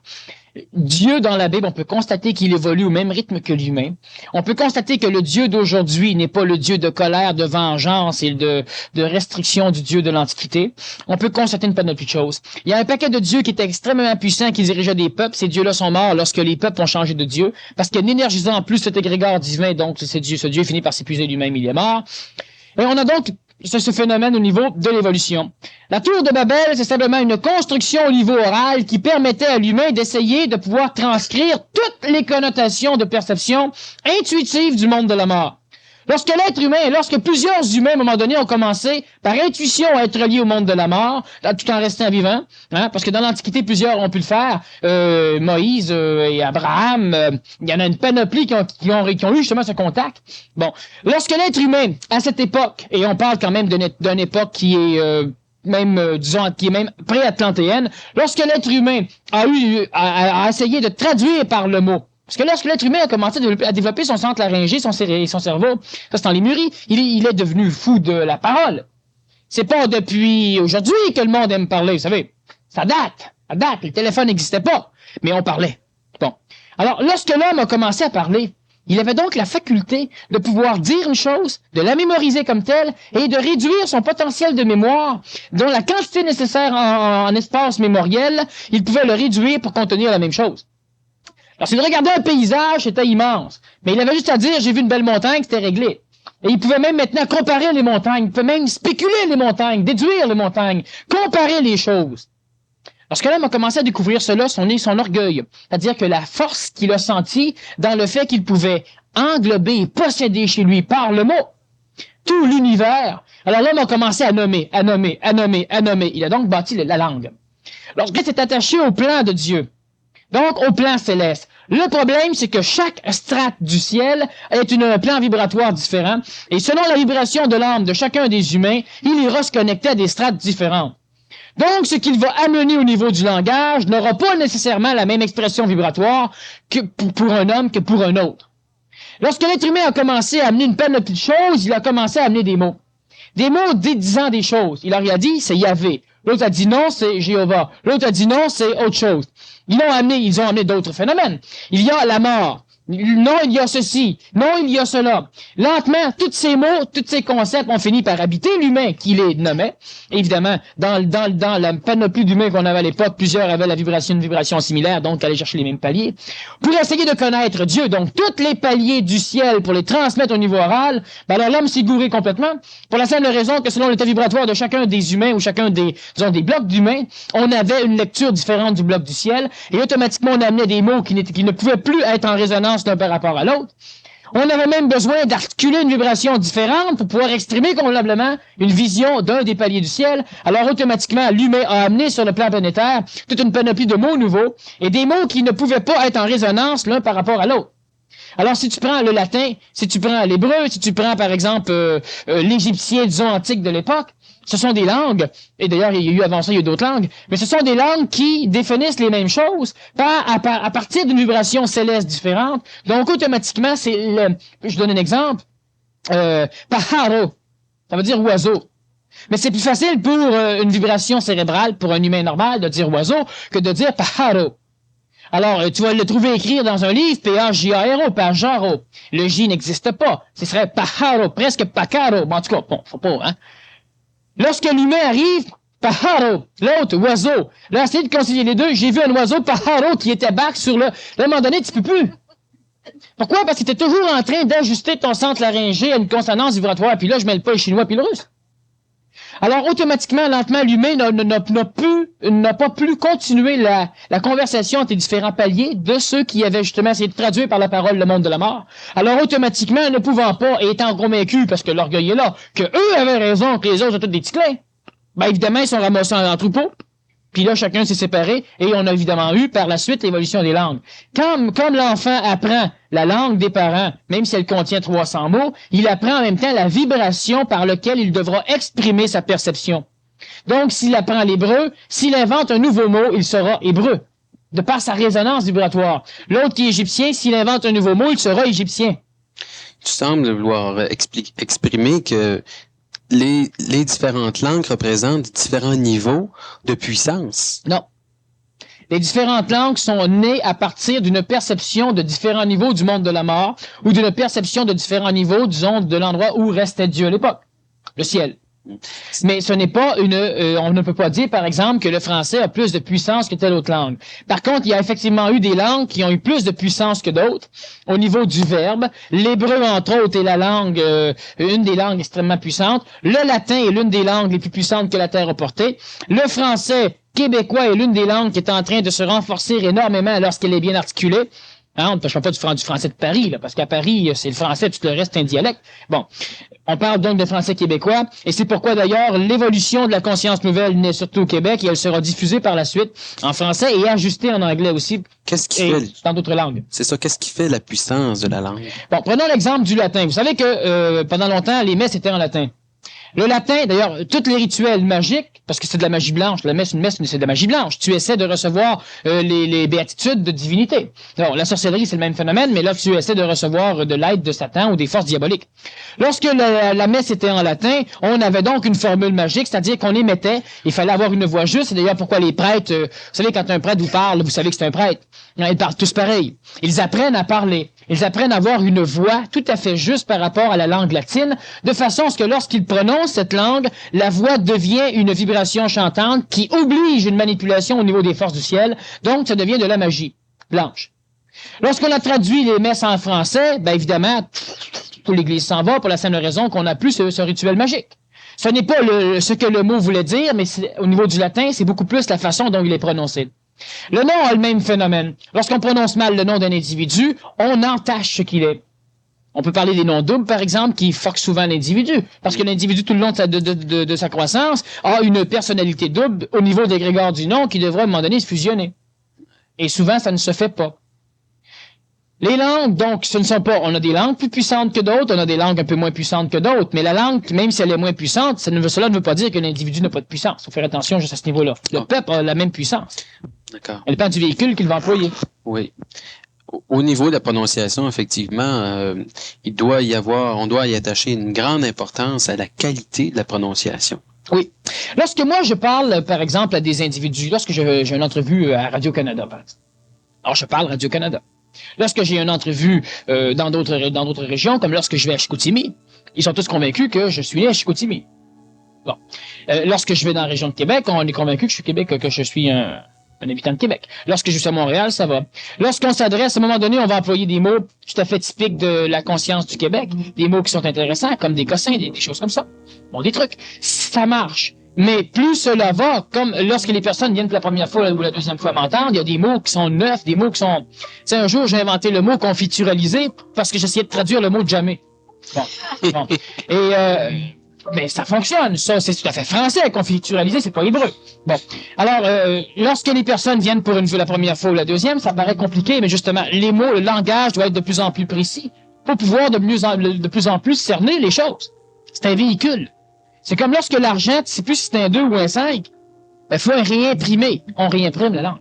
Dieu, dans la Bible, on peut constater qu'il évolue au même rythme que l'humain. On peut constater que le Dieu d'aujourd'hui n'est pas le Dieu de colère, de vengeance et de restriction du Dieu de l'Antiquité. On peut constater une panoplie de choses. Il y a un paquet de dieux qui étaient extrêmement puissants, qui dirigeaient des peuples. Ces dieux-là sont morts lorsque les peuples ont changé de Dieu, parce qu'en énergisant plus cet égrégore divin, donc ce Dieu finit par s'épuiser lui-même, il est mort. Et on a donc ce phénomène au niveau de l'évolution. La tour de Babel, c'est simplement une construction au niveau oral qui permettait à l'humain d'essayer de pouvoir transcrire toutes les connotations de perception intuitive du monde de la mort. Lorsque l'être humain, lorsque plusieurs humains, à un moment donné, ont commencé par intuition à être reliés au monde de la mort, tout en restant vivants, hein, parce que dans l'Antiquité, plusieurs ont pu le faire, Moïse et Abraham, il y en a une panoplie qui ont eu justement ce contact. Bon, lorsque l'être humain, à cette époque, et on parle quand même d'une époque qui est qui est même pré-atlantéenne, lorsque l'être humain a essayé de traduire par le mot. Parce que lorsque l'être humain a commencé à développer son centre laryngé, son cerveau, ça c'est dans les Lémurie, il est devenu fou de la parole. C'est pas depuis aujourd'hui que le monde aime parler, vous savez. Ça date, le téléphone n'existait pas, mais on parlait. Bon. Alors, lorsque l'homme a commencé à parler, il avait donc la faculté de pouvoir dire une chose, de la mémoriser comme telle, et de réduire son potentiel de mémoire, dont la quantité nécessaire en espace mémoriel, il pouvait le réduire pour contenir la même chose. Lorsqu'il regardait un paysage, c'était immense. Mais il avait juste à dire, j'ai vu une belle montagne, c'était réglé. Et il pouvait même maintenant comparer les montagnes, il pouvait même spéculer les montagnes, déduire les montagnes, comparer les choses. Lorsque l'homme a commencé à découvrir cela, son orgueil, c'est-à-dire que la force qu'il a sentie dans le fait qu'il pouvait englober et posséder chez lui par le mot tout l'univers, alors l'homme a commencé à nommer. Il a donc bâti la langue. Lorsqu'il s'est attaché au plan de Dieu, donc au plan céleste. Le problème, c'est que chaque strate du ciel est un plan vibratoire différent, et selon la vibration de l'âme de chacun des humains, il ira se connecter à des strates différentes. Donc, ce qu'il va amener au niveau du langage n'aura pas nécessairement la même expression vibratoire que pour un homme que pour un autre. Lorsque l'être humain a commencé à amener une panoplie de choses, il a commencé à amener des mots. Des mots disant des choses. Il leur a dit, c'est Yahvé. L'autre a dit non, c'est Jéhovah. L'autre a dit non, c'est autre chose. Ils ont amené d'autres phénomènes. Il y a la mort. Non, il y a ceci. Non, il y a cela. Lentement, tous ces mots, tous ces concepts ont fini par habiter l'humain qui les nommait. Évidemment, dans la panoplie d'humains qu'on avait à l'époque, plusieurs avaient une vibration similaire, donc allaient chercher les mêmes paliers. Pour essayer de connaître Dieu, donc tous les paliers du ciel pour les transmettre au niveau oral, ben alors l'homme s'est gouré complètement. Pour la simple raison que selon l'état vibratoire de chacun des humains ou chacun des blocs d'humains, on avait une lecture différente du bloc du ciel et automatiquement on amenait des mots qui ne pouvaient plus être en résonance d'un par rapport à l'autre. On avait même besoin d'articuler une vibration différente pour pouvoir exprimer convenablement une vision d'un des paliers du ciel. Alors automatiquement, l'humain a amené sur le plan planétaire toute une panoplie de mots nouveaux et des mots qui ne pouvaient pas être en résonance l'un par rapport à l'autre. Alors, si tu prends le latin, si tu prends l'hébreu, si tu prends, par exemple, l'égyptien, disons, antique de l'époque, ce sont des langues, et d'ailleurs, il y a eu avant ça, il y a d'autres langues, mais ce sont des langues qui définissent les mêmes choses à partir d'une vibration céleste différente. Donc, automatiquement, je donne un exemple, pajaro, ça veut dire oiseau. Mais c'est plus facile pour une vibration cérébrale, pour un humain normal, de dire oiseau, que de dire pajaro. Alors, tu vas le trouver écrire dans un livre, P-A-J-A-R-O, Pajaro. Le J n'existe pas. Ce serait Pajaro, presque Pacaro. Bon, en tout cas, bon, faut pas, hein. Lorsque l'humain arrive, Pájaro, l'autre, oiseau. Là, essayé de concilier les deux, j'ai vu un oiseau, pájaro, qui était back sur le... Là, à un moment donné, tu peux plus. Pourquoi? Parce que tu es toujours en train d'ajuster ton centre laryngé à une consonance vibratoire, puis là, je mêle pas le chinois puis le russe. Alors, automatiquement, lentement, l'humain n'a pas pu continuer la conversation entre les différents paliers de ceux qui avaient justement essayé de traduire par la parole le monde de la mort. Alors, automatiquement, ne pouvant pas, et étant convaincus, parce que l'orgueil est là, que eux avaient raison, que les autres étaient tous des petits clins, ben évidemment, ils sont ramassés en troupeau. Puis là, chacun s'est séparé, et on a évidemment eu, par la suite, l'évolution des langues. Comme l'enfant apprend la langue des parents, même si elle contient 300 mots, il apprend en même temps la vibration par laquelle il devra exprimer sa perception. Donc, s'il apprend l'hébreu, s'il invente un nouveau mot, il sera hébreu, de par sa résonance vibratoire. L'autre qui est égyptien, s'il invente un nouveau mot, il sera égyptien.
Tu sembles vouloir exprimer que les différentes langues représentent différents niveaux de puissance.
Non. Les différentes langues sont nées à partir d'une perception de différents niveaux du monde de la mort ou d'une perception de différents niveaux, disons, de l'endroit où restait Dieu à l'époque, le ciel. Mais ce n'est pas on ne peut pas dire, par exemple, que le français a plus de puissance que telle autre langue. Par contre, il y a effectivement eu des langues qui ont eu plus de puissance que d'autres au niveau du verbe. L'hébreu, entre autres, est une des langues extrêmement puissantes. Le latin est l'une des langues les plus puissantes que la Terre a portées. Le français québécois est l'une des langues qui est en train de se renforcer énormément lorsqu'elle est bien articulée. Hein, on ne parle pas du français de Paris, là, parce qu'à Paris, c'est le français, tout le reste, c'est un dialecte. Bon, on parle donc de français québécois, et c'est pourquoi d'ailleurs l'évolution de la conscience nouvelle naît surtout au Québec, et elle sera diffusée par la suite en français et ajustée en anglais aussi.
Qu'est-ce qui fait
dans d'autres langues?
C'est ça, qu'est-ce qui fait la puissance de la langue?
Bon, prenons l'exemple du latin. Vous savez que pendant longtemps, les messes étaient en latin. Le latin, d'ailleurs, tous les rituels magiques, parce que c'est de la magie blanche, une messe, c'est de la magie blanche. Tu essaies de recevoir les béatitudes de divinité. Alors, la sorcellerie, c'est le même phénomène, mais là, tu essaies de recevoir de l'aide de Satan ou des forces diaboliques. Lorsque la messe était en latin, on avait donc une formule magique, c'est-à-dire qu'on émettait, il fallait avoir une voix juste. C'est d'ailleurs pourquoi les prêtres, vous savez, quand un prêtre vous parle, vous savez que c'est un prêtre. Ils parlent tous pareil. Ils apprennent à parler. Ils apprennent à avoir une voix tout à fait juste par rapport à la langue latine, de façon à ce que lorsqu'ils prononcent cette langue, la voix devient une vibration chantante qui oblige une manipulation au niveau des forces du ciel, donc ça devient de la magie blanche. Lorsqu'on a traduit les messes en français, ben évidemment, toute l'Église s'en va pour la simple raison qu'on n'a plus ce rituel magique. Ce n'est pas ce que le mot voulait dire, mais au niveau du latin, c'est beaucoup plus la façon dont il est prononcé. Le nom a le même phénomène. Lorsqu'on prononce mal le nom d'un individu, on entache ce qu'il est. On peut parler des noms doubles, par exemple, qui foquent souvent l'individu. Parce que l'individu, tout le long de sa croissance, a une personnalité double au niveau des grégores du nom qui devrait, à un moment donné, se fusionner. Et souvent, ça ne se fait pas. Les langues, donc, ce ne sont pas... On a des langues plus puissantes que d'autres, on a des langues un peu moins puissantes que d'autres, mais la langue, même si elle est moins puissante, cela ne veut pas dire que l'individu n'a pas de puissance. Il faut faire attention juste à ce niveau-là. Le peuple a la même puissance.
D'accord.
Elle dépend du véhicule qu'il va employer.
Oui. Au niveau de la prononciation, effectivement, on doit y attacher une grande importance à la qualité de la prononciation.
Oui. Lorsque moi je parle, par exemple, à des individus, lorsque j'ai une entrevue à Radio-Canada, par exemple. Alors je parle Radio-Canada. Lorsque j'ai une entrevue dans d'autres régions, comme lorsque je vais à Chicoutimi, ils sont tous convaincus que je suis né à Chicoutimi. Bon. Lorsque je vais dans la région de Québec, on est convaincu que je suis un habitant de Québec. Lorsque je suis à Montréal, ça va. Lorsqu'on s'adresse, à un moment donné, on va employer des mots tout à fait typiques de la conscience du Québec, des mots qui sont intéressants, comme des cossins, des choses comme ça. Bon, des trucs. Ça marche. Mais plus cela va, comme lorsque les personnes viennent pour la première fois ou la deuxième fois m'entendre, il y a des mots qui sont neufs, des mots qui sont... Tu sais, un jour, j'ai inventé le mot confituralisé parce que j'essayais de traduire le mot jamais. Bon. Et... mais ça fonctionne, ça, c'est tout à fait français, confituralisé, c'est pas hébreu. Bon. Alors, lorsque les personnes viennent pour la première fois ou la deuxième, ça paraît compliqué, mais justement, les mots, le langage doit être de plus en plus précis pour pouvoir de plus en plus cerner les choses. C'est un véhicule. C'est comme lorsque l'argent, tu sais plus si c'est un 2 ou un 5, il faut un réimprimer. On réimprime la langue.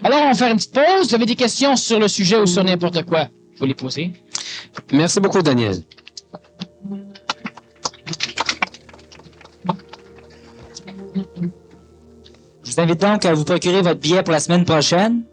Alors, on va faire une petite pause. Vous avez des questions sur le sujet ou sur n'importe quoi? Il faut les poser.
Merci beaucoup, Daniel.
Je vous invite donc à vous procurer votre billet pour la semaine prochaine.